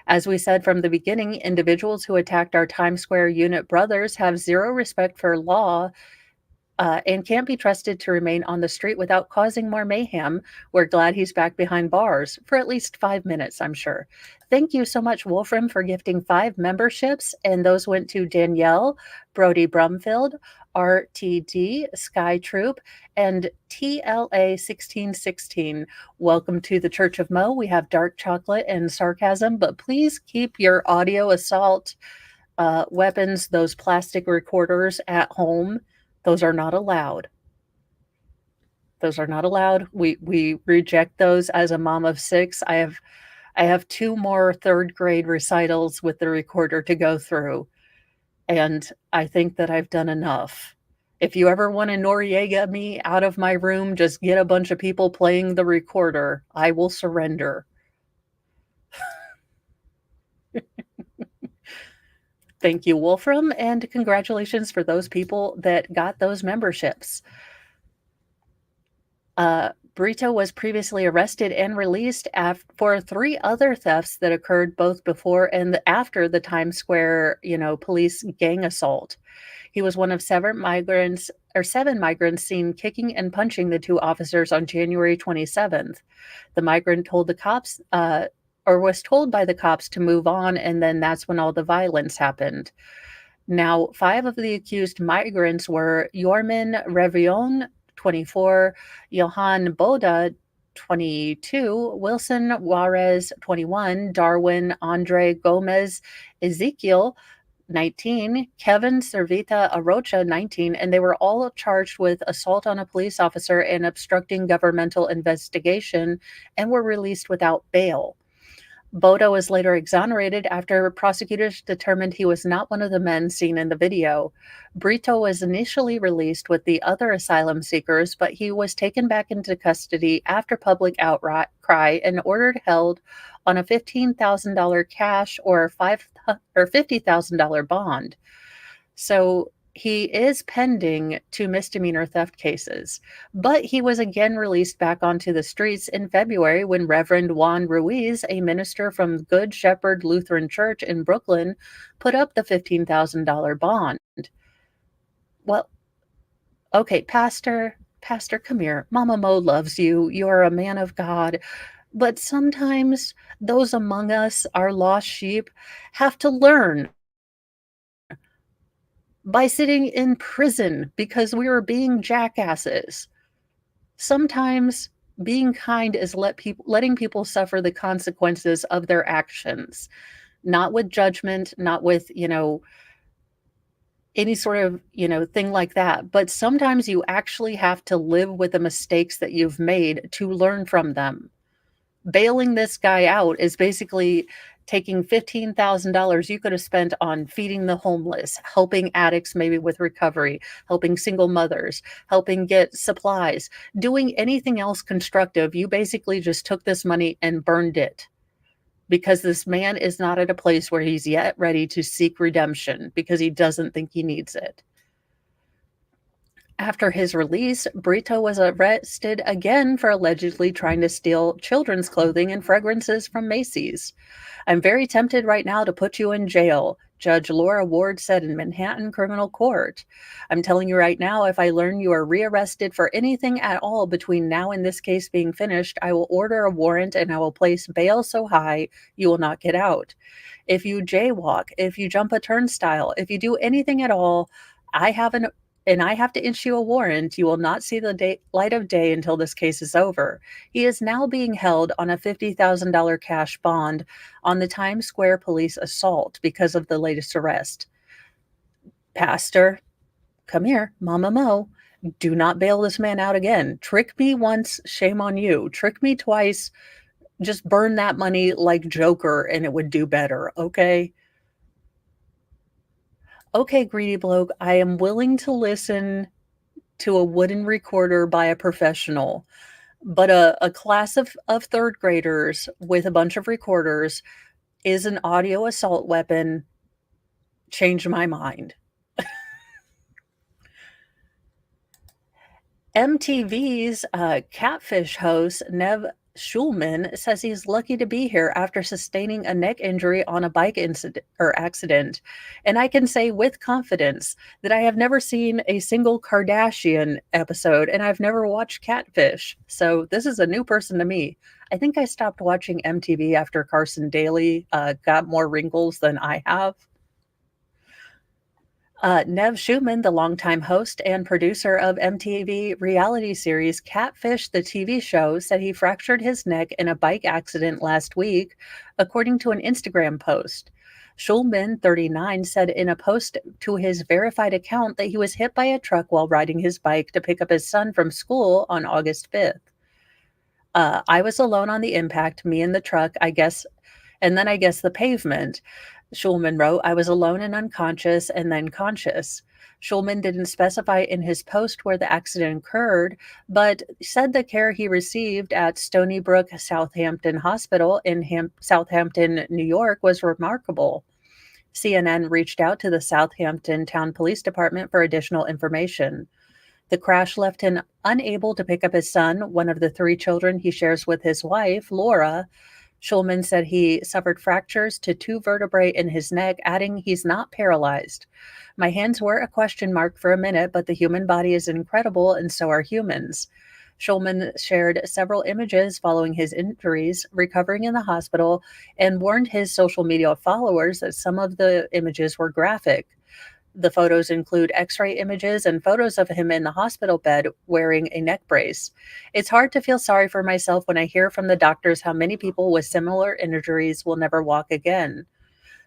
As we said from the beginning, individuals who attacked our Times Square unit brothers have zero respect for law and can't be trusted to remain on the street without causing more mayhem. We're glad he's back behind bars for at least 5 minutes, I'm sure. Thank you so much, Wolfram, for gifting 5 memberships, and those went to Danielle, Brody Brumfield, RTD, Sky Troop, and TLA1616. Welcome to the Church of Mo. We have dark chocolate and sarcasm, but please keep your audio assault weapons, those plastic recorders, at home. Those are not allowed. Those are not allowed. We reject those as a mom of 6. I have 2 more 3rd grade recitals with the recorder to go through, and I think that I've done enough. If you ever want to Noriega me out of my room, just get a bunch of people playing the recorder. I will surrender. Thank you, Wolfram, and congratulations for those people that got those memberships. Brito was previously arrested and released for 3 other thefts that occurred both before and after the Times Square, police gang assault. He was one of 7 migrants seen kicking and punching the 2 officers on January 27th. The migrant told the cops, or was told by the cops, to move on, and then that's when all the violence happened. Now, 5 of the accused migrants were Yorman Revion, 24, Johan Boda, 22, Wilson Juarez, 21, Darwin Andre Gomez Ezekiel, 19, Kevin Servita Arocha, 19, and they were all charged with assault on a police officer and obstructing governmental investigation and were released without bail. Bodo was later exonerated after prosecutors determined he was not one of the men seen in the video. Brito was initially released with the other asylum seekers, but he was taken back into custody after public outcry and ordered held on a $15,000 cash or $50,000 bond. So he is pending 2 misdemeanor theft cases, but he was again released back onto the streets in February when Reverend Juan Ruiz, a minister from Good Shepherd Lutheran Church in Brooklyn, put up the $15,000 bond. Well, okay, Pastor, come here. Mama Mo loves you. You're a man of God. But sometimes those among us, our lost sheep, have to learn by sitting in prison because we were being jackasses. Sometimes being kind is letting people suffer the consequences of their actions, not with judgment, not with, any sort of, thing like that. But sometimes you actually have to live with the mistakes that you've made to learn from them. Bailing this guy out is basically taking $15,000 you could have spent on feeding the homeless, helping addicts maybe with recovery, helping single mothers, helping get supplies, doing anything else constructive. You basically just took this money and burned it because this man is not at a place where he's yet ready to seek redemption because he doesn't think he needs it. After his release, Brito was arrested again for allegedly trying to steal children's clothing and fragrances from Macy's. I'm very tempted right now to put you in jail. Judge Laura Ward said in Manhattan Criminal Court. I'm telling you right now, if I learn you are rearrested for anything at all between now and this case being finished, I will order a warrant and I will place bail so high you will not get out. If you jaywalk, if you jump a turnstile, if you do anything at all, I have an and I have to issue a warrant, you will not see the light of day until this case is over. He is now being held on a $50,000 cash bond on the Times Square police assault because of the latest arrest. Pastor, come here, Mama Mo. Do not bail this man out again. Trick me once, shame on you. Trick me twice, just burn that money like Joker and it would do better, okay? Okay, greedy bloke, I am willing to listen to a wooden recorder by a professional, but a class of third graders with a bunch of recorders is an audio assault weapon. Changed my mind. MTV's Catfish host Nev Schulman says he's lucky to be here after sustaining a neck injury on a bike incident or accident. And I can say with confidence that I have never seen a single Kardashian episode and I've never watched Catfish. So this is a new person to me. I think I stopped watching MTV after Carson Daly got more wrinkles than I have. Nev Schumann, the longtime host and producer of MTV reality series Catfish, the TV show, said he fractured his neck in a bike accident last week, according to an Instagram post. Schulman, 39, said in a post to his verified account that he was hit by a truck while riding his bike to pick up his son from school on August 5th. I was alone on the impact, me and the truck, I guess, and then I guess the pavement. Schulman wrote, I was alone and unconscious and then conscious. Schulman didn't specify in his post where the accident occurred, but said the care he received at Stony Brook Southampton Hospital in Southampton, New York was remarkable. CNN reached out to the Southampton Town Police Department for additional information. The crash left him unable to pick up his son, one of the 3 children he shares with his wife, Laura. Schulman said he suffered fractures to 2 vertebrae in his neck, adding he's not paralyzed. My hands were a question mark for a minute, but the human body is incredible and so are humans. Schulman shared several images following his injuries, recovering in the hospital, and warned his social media followers that some of the images were graphic. The photos include x-ray images and photos of him in the hospital bed wearing a neck brace. It's hard to feel sorry for myself when I hear from the doctors how many people with similar injuries will never walk again.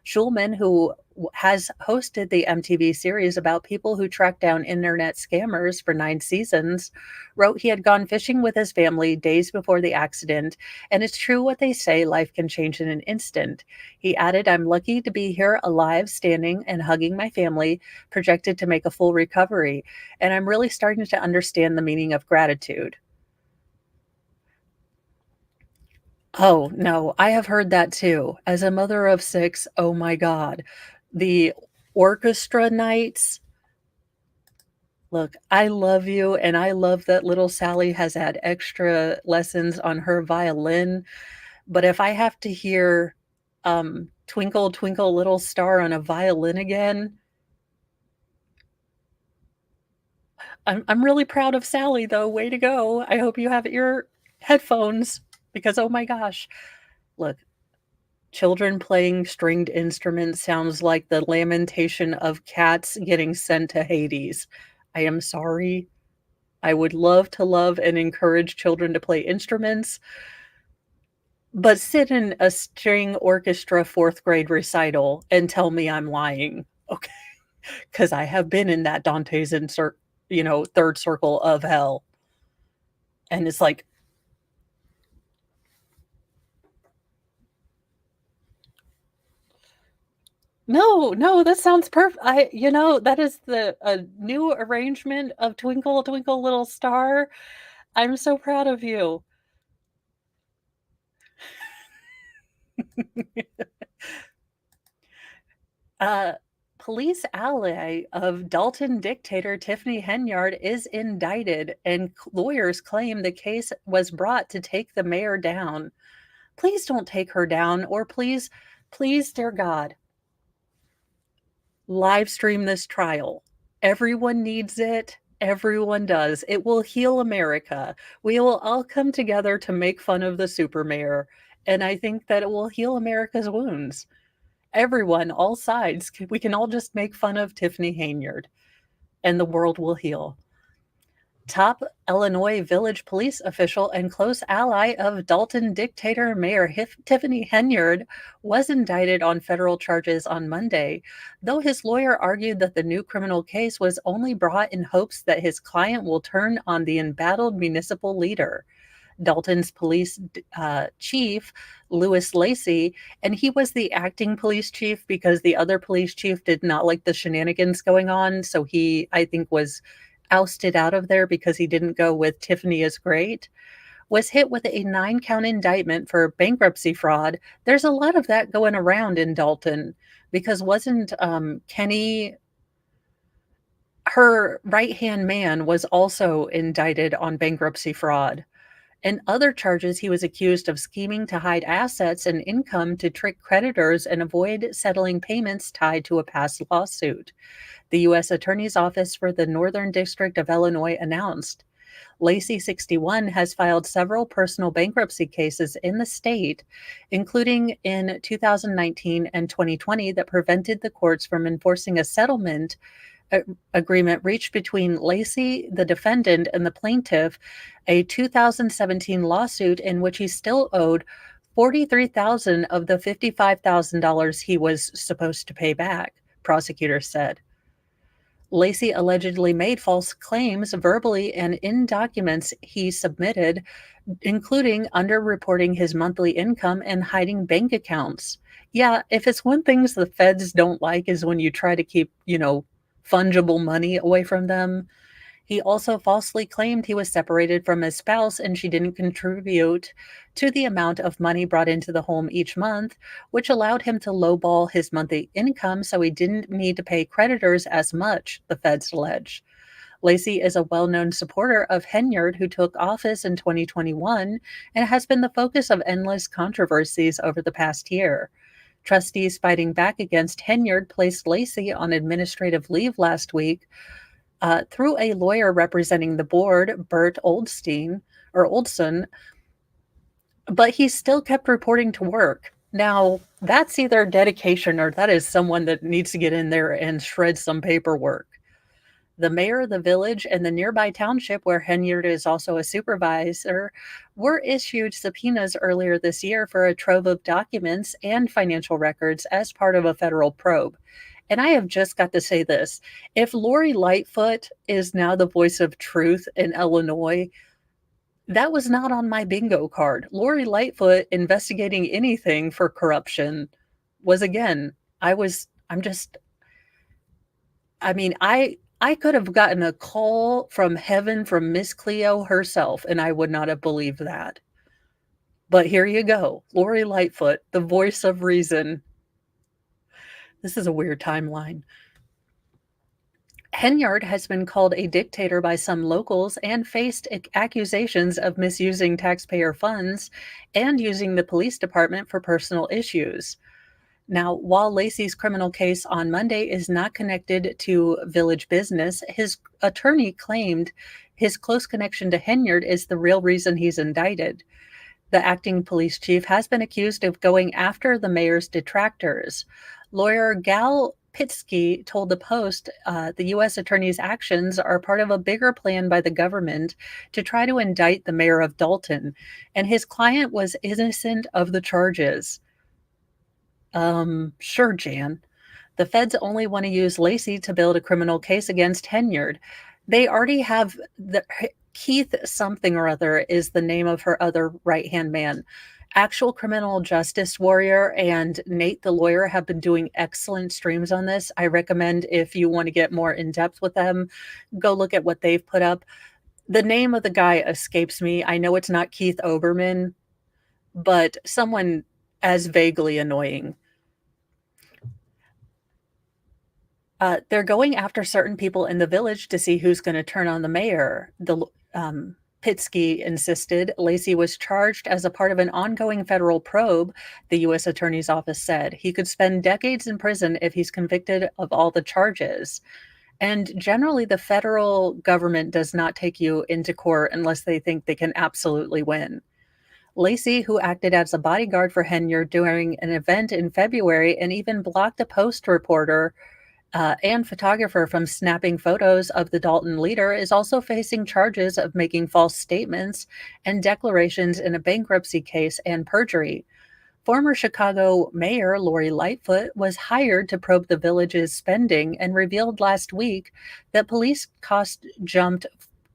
Schulman, who has hosted the MTV series about people who track down internet scammers for 9 seasons, wrote he had gone fishing with his family days before the accident, and it's true what they say, life can change in an instant. He added, I'm lucky to be here alive, standing and hugging my family, projected to make a full recovery, and I'm really starting to understand the meaning of gratitude. Oh, no, I have heard that too. As a mother of 6, oh my God. The orchestra nights. Look, I love you, and I love that little Sally has had extra lessons on her violin, but if I have to hear, Twinkle, Twinkle, Little Star on a violin again, I'm really proud of Sally, though. Way to go. I hope you have ear headphones because, oh my gosh. Look, children playing stringed instruments sounds like the lamentation of cats getting sent to Hades. I am sorry. I would love to love and encourage children to play instruments, but sit in a string orchestra 4th grade recital and tell me I'm lying, okay? Because I have been in that Dante's third circle of hell. And it's like, no, no, that sounds perfect. That is the a new arrangement of Twinkle, Twinkle, Little Star. I'm so proud of you. Uh, Police ally of Dalton dictator Tiffany Henyard is indicted, and lawyers claim the case was brought to take the mayor down. Please don't take her down, or please, please, dear God, Live stream this trial. Everyone needs it. Everyone does. It will heal America. We will all come together to make fun of the super mayor, and I think that it will heal America's wounds. Everyone, all sides, we can all just make fun of Tiffany Haynyard, and the world will heal. Top Illinois Village police official and close ally of Dalton dictator Mayor Tiffany Henyard was indicted on federal charges on Monday, though his lawyer argued that the new criminal case was only brought in hopes that his client will turn on the embattled municipal leader. Dalton's police chief, Lewis Lacey, and he was the acting police chief because the other police chief did not like the shenanigans going on. So he, I think, was ousted out of there because he didn't go with Tiffany is great, was hit with a 9-count indictment for bankruptcy fraud. There's a lot of that going around in Dalton because wasn't Kenny, her right-hand man, was also indicted on bankruptcy fraud. In other charges, he was accused of scheming to hide assets and income to trick creditors and avoid settling payments tied to a past lawsuit. The U.S. Attorney's Office for the Northern District of Illinois announced. Lacey, 61, has filed several personal bankruptcy cases in the state, including in 2019 and 2020, that prevented the courts from enforcing a settlement agreement reached between Lacey, the defendant, and the plaintiff, a 2017 lawsuit in which he still owed $43,000 of the $55,000 he was supposed to pay back, prosecutors said. Lacey allegedly made false claims verbally and in documents he submitted, including underreporting his monthly income and hiding bank accounts. Yeah, if it's one thing the feds don't like is when you try to keep, fungible money away from them. He also falsely claimed he was separated from his spouse and she didn't contribute to the amount of money brought into the home each month, which allowed him to lowball his monthly income so he didn't need to pay creditors as much, the feds allege. Lacey is a well-known supporter of Henyard, who took office in 2021 and has been the focus of endless controversies over the past year. Trustees fighting back against Henyard placed Lacey on administrative leave last week through a lawyer representing the board, Bert Oldson, but he still kept reporting to work. Now, that's either dedication or that is someone that needs to get in there and shred some paperwork. The mayor of the village and the nearby township, where Henyard is also a supervisor, were issued subpoenas earlier this year for a trove of documents and financial records as part of a federal probe. And I have just got to say this. If Lori Lightfoot is now the voice of truth in Illinois, that was not on my bingo card. Lori Lightfoot investigating anything for corruption was, again, I could have gotten a call from heaven from Miss Cleo herself, and I would not have believed that. But here you go. Lori Lightfoot, the voice of reason. This is a weird timeline. Henyard has been called a dictator by some locals and faced accusations of misusing taxpayer funds and using the police department for personal issues. Now, while Lacey's criminal case on Monday is not connected to village business, his attorney claimed his close connection to Henyard is the real reason he's indicted. The acting police chief has been accused of going after the mayor's detractors. Lawyer Gal Pitsky told the Post the U.S. attorney's actions are part of a bigger plan by the government to try to indict the mayor of Dalton, and his client was innocent of the charges. Sure, Jan. The feds only want to use Lacey to build a criminal case against Henyard. They already have Keith something or other is the name of her other right-hand man. Actual criminal justice warrior and Nate the lawyer have been doing excellent streams on this. I recommend, if you want to get more in depth with them, go look at what they've put up. The name of the guy escapes me. I know it's not Keith Oberman, but someone as vaguely annoying. They're going after certain people in the village to see who's going to turn on the mayor. Pitsky insisted Lacey was charged as a part of an ongoing federal probe, the U.S. Attorney's Office said. He could spend decades in prison if he's convicted of all the charges. And generally, the federal government does not take you into court unless they think they can absolutely win. Lacey, who acted as a bodyguard for Henyard during an event in February and even blocked a Post reporter and photographer from snapping photos of the Dalton leader, is also facing charges of making false statements and declarations in a bankruptcy case and perjury. Former Chicago Mayor Lori Lightfoot was hired to probe the village's spending and revealed last week that police costs jumped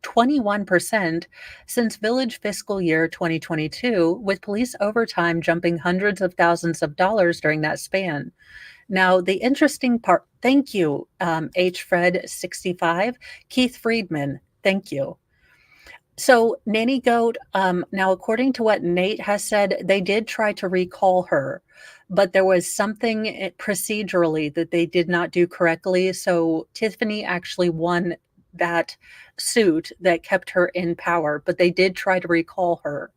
21% since village fiscal year 2022, with police overtime jumping hundreds of thousands of dollars during that span. Now, the interesting part, thank you, HFred65, Keith Friedman, thank you. So, Nanny Goat, now, according to what Nate has said, they did try to recall her, but there was something procedurally that they did not do correctly. So, Tiffany actually won that suit that kept her in power, but they did try to recall her.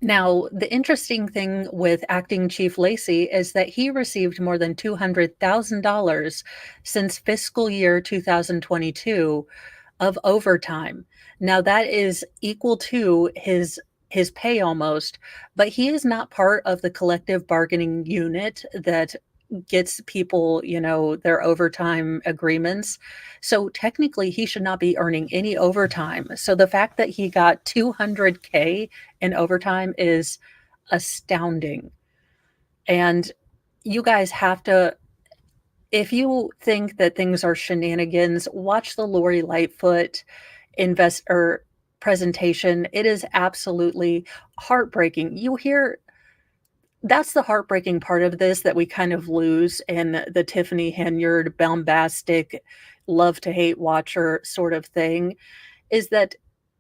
Now, the interesting thing with Acting Chief Lacey is that he received more than $200,000 since fiscal year 2022 of overtime. Now, that is equal to his pay almost, but he is not part of the collective bargaining unit that gets people, their overtime agreements. So technically he should not be earning any overtime. So the fact that he got $200K in overtime is astounding. And you guys have to, if you think that things are shenanigans, watch the Lori Lightfoot presentation. It is absolutely heartbreaking. You hear, that's the heartbreaking part of this that we kind of lose in the Tiffany Henyard bombastic love to hate watcher sort of thing, is that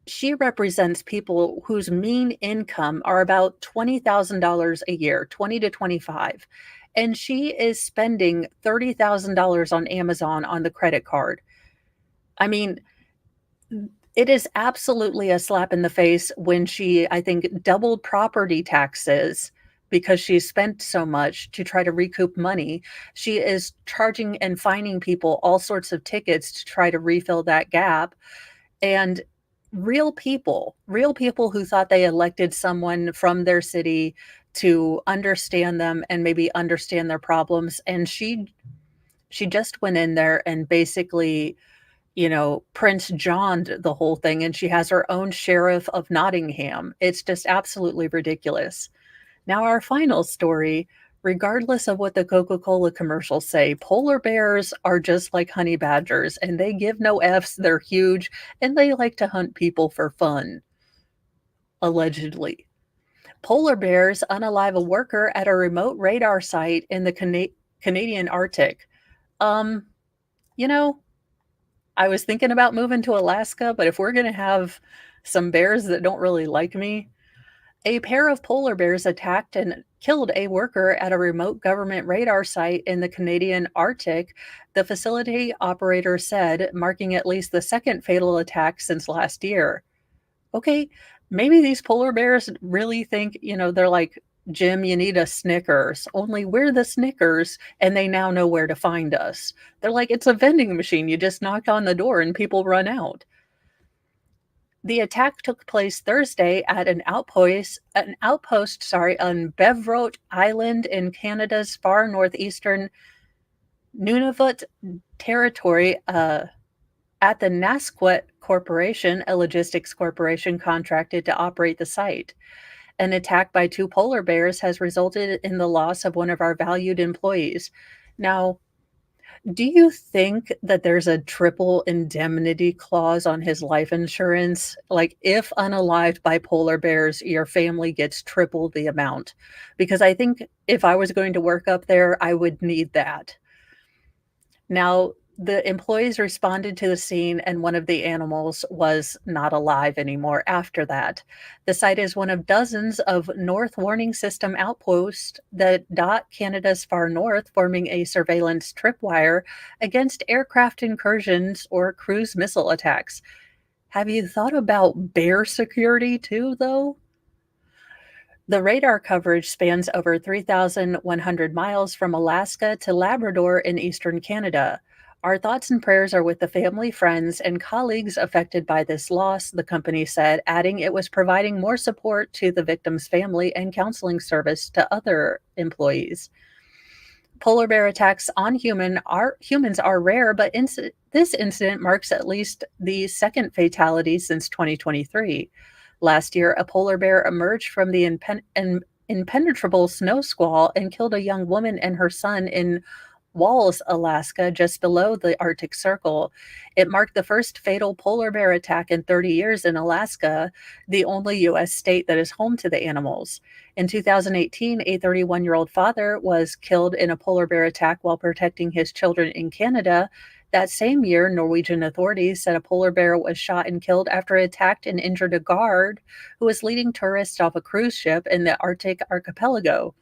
she represents people whose mean income are about $20,000 a year, 20 to 25. And she is spending $30,000 on Amazon on the credit card. I mean, it is absolutely a slap in the face when she, I think, doubled property taxes because she spent so much to try to recoup money. She is charging and fining people all sorts of tickets to try to refill that gap. And real people who thought they elected someone from their city to understand them and maybe understand their problems. And she just went in there and basically, Prince John'd the whole thing, and she has her own sheriff of Nottingham. It's just absolutely ridiculous. Now, our final story, regardless of what the Coca-Cola commercials say, polar bears are just like honey badgers, and they give no Fs. They're huge, and they like to hunt people for fun, allegedly. Polar bears unalive a worker at a remote radar site in the Canadian Arctic. I was thinking about moving to Alaska, but if we're going to have some bears that don't really like me, a pair of polar bears attacked and killed a worker at a remote government radar site in the Canadian Arctic, the facility operator said, marking at least the second fatal attack since last year. Okay, maybe these polar bears really think, they're like, Jim, you need a Snickers. Only we're the Snickers, and they now know where to find us. They're like, it's a vending machine. You just knock on the door and people run out. The attack took place Thursday at an outpost on Bevrot Island in Canada's far northeastern Nunavut territory at the Nasquet Corporation, a logistics corporation contracted to operate the site. An attack by two polar bears has resulted in the loss of one of our valued employees. Now, do you think that there's a triple indemnity clause on his life insurance? Like, if unalived by polar bears, your family gets triple the amount? Because I think if I was going to work up there, I would need that. Now, The employees responded to the scene, and one of the animals was not alive anymore after that. The site is one of dozens of North Warning System outposts that dot Canada's far north, forming a surveillance tripwire against aircraft incursions or cruise missile attacks. Have you thought about bear security too, though? The radar coverage spans over 3,100 miles from Alaska to Labrador in eastern Canada. Our thoughts and prayers are with the family, friends, and colleagues affected by this loss, the company said, adding it was providing more support to the victim's family and counseling service to other employees. Polar bear attacks on humans are rare, but this incident marks at least the second fatality since 2023. Last year, a polar bear emerged from the impenetrable snow squall and killed a young woman and her son in Walls, Alaska, just below the Arctic Circle. It marked the first fatal polar bear attack in 30 years in Alaska, the only U.S. state that is home to the animals. In 2018, a 31-year-old father was killed in a polar bear attack while protecting his children in Canada. That same year, Norwegian authorities said a polar bear was shot and killed after it attacked and injured a guard who was leading tourists off a cruise ship in the Arctic archipelago.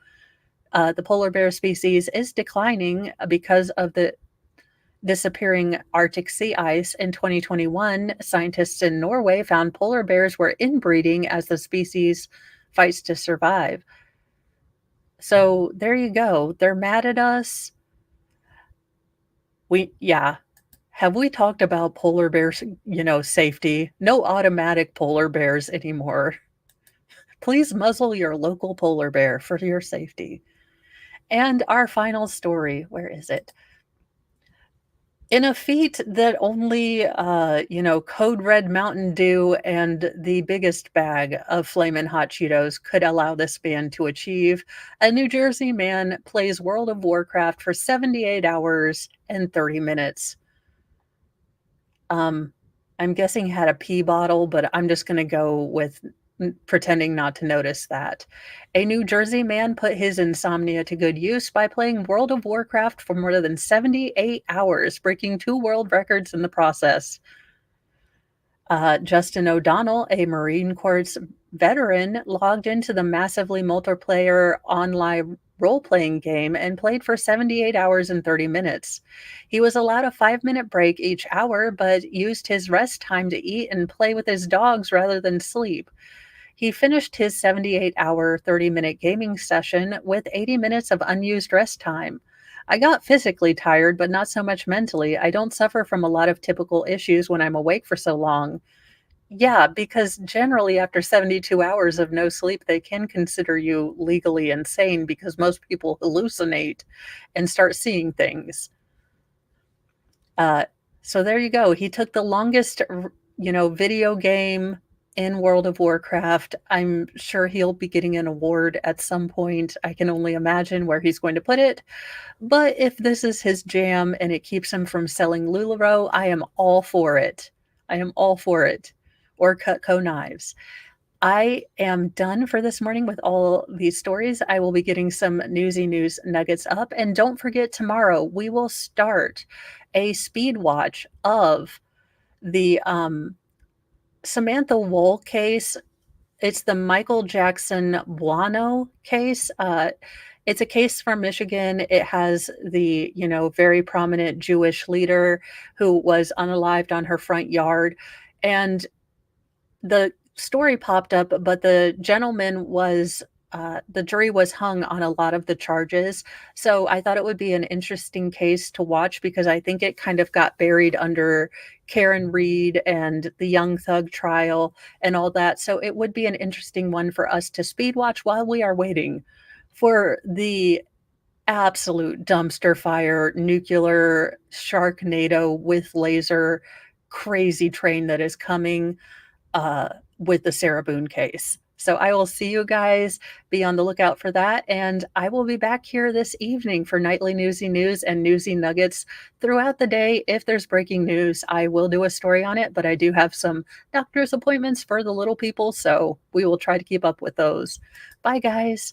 The polar bear species is declining because of the disappearing Arctic sea ice. In 2021, scientists in Norway found polar bears were inbreeding as the species fights to survive. So there you go. They're mad at us. Have we talked about polar bears, safety? No automatic polar bears anymore. Please muzzle your local polar bear for your safety. And our final story, where is it? In a feat that only, Code Red Mountain Dew and the biggest bag of Flamin' Hot Cheetos could allow this band to achieve, a New Jersey man plays World of Warcraft for 78 hours and 30 minutes. I'm guessing he had a pee bottle, but I'm just gonna go with pretending not to notice that. A New Jersey man put his insomnia to good use by playing World of Warcraft for more than 78 hours, breaking 2 world records in the process. Justin O'Donnell, a Marine Corps veteran, logged into the massively multiplayer online role-playing game and played for 78 hours and 30 minutes. He was allowed a 5-minute break each hour, but used his rest time to eat and play with his dogs rather than sleep. He finished his 78-hour, 30-minute gaming session with 80 minutes of unused rest time. I got physically tired, but not so much mentally. I don't suffer from a lot of typical issues when I'm awake for so long. Yeah, because generally after 72 hours of no sleep, they can consider you legally insane because most people hallucinate and start seeing things. So there you go. He took the longest, video game in World of Warcraft. I'm sure he'll be getting an award at some point. I can only imagine where he's going to put it. But if this is his jam and it keeps him from selling LuLaRoe, I am all for it. I am all for it. Or Cutco knives. I am done for this morning with all these stories. I will be getting some newsy news nuggets up. And don't forget, tomorrow we will start a speed watch of the Samantha Wool case. It's the Michael Jackson Buono case. It's a case from Michigan. It has the, very prominent Jewish leader who was unalived on her front yard. And the story popped up, but the gentleman was, the jury was hung on a lot of the charges. So I thought it would be an interesting case to watch because I think it kind of got buried under Karen Reed and the Young Thug trial and all that. So it would be an interesting one for us to speed watch while we are waiting for the absolute dumpster fire, nuclear Sharknado with laser crazy train that is coming with the Sarah Boone case. So I will see you guys. Be on the lookout for that. And I will be back here this evening for nightly newsy news and newsy nuggets throughout the day. If there's breaking news, I will do a story on it, but I do have some doctor's appointments for the little people. So we will try to keep up with those. Bye, guys.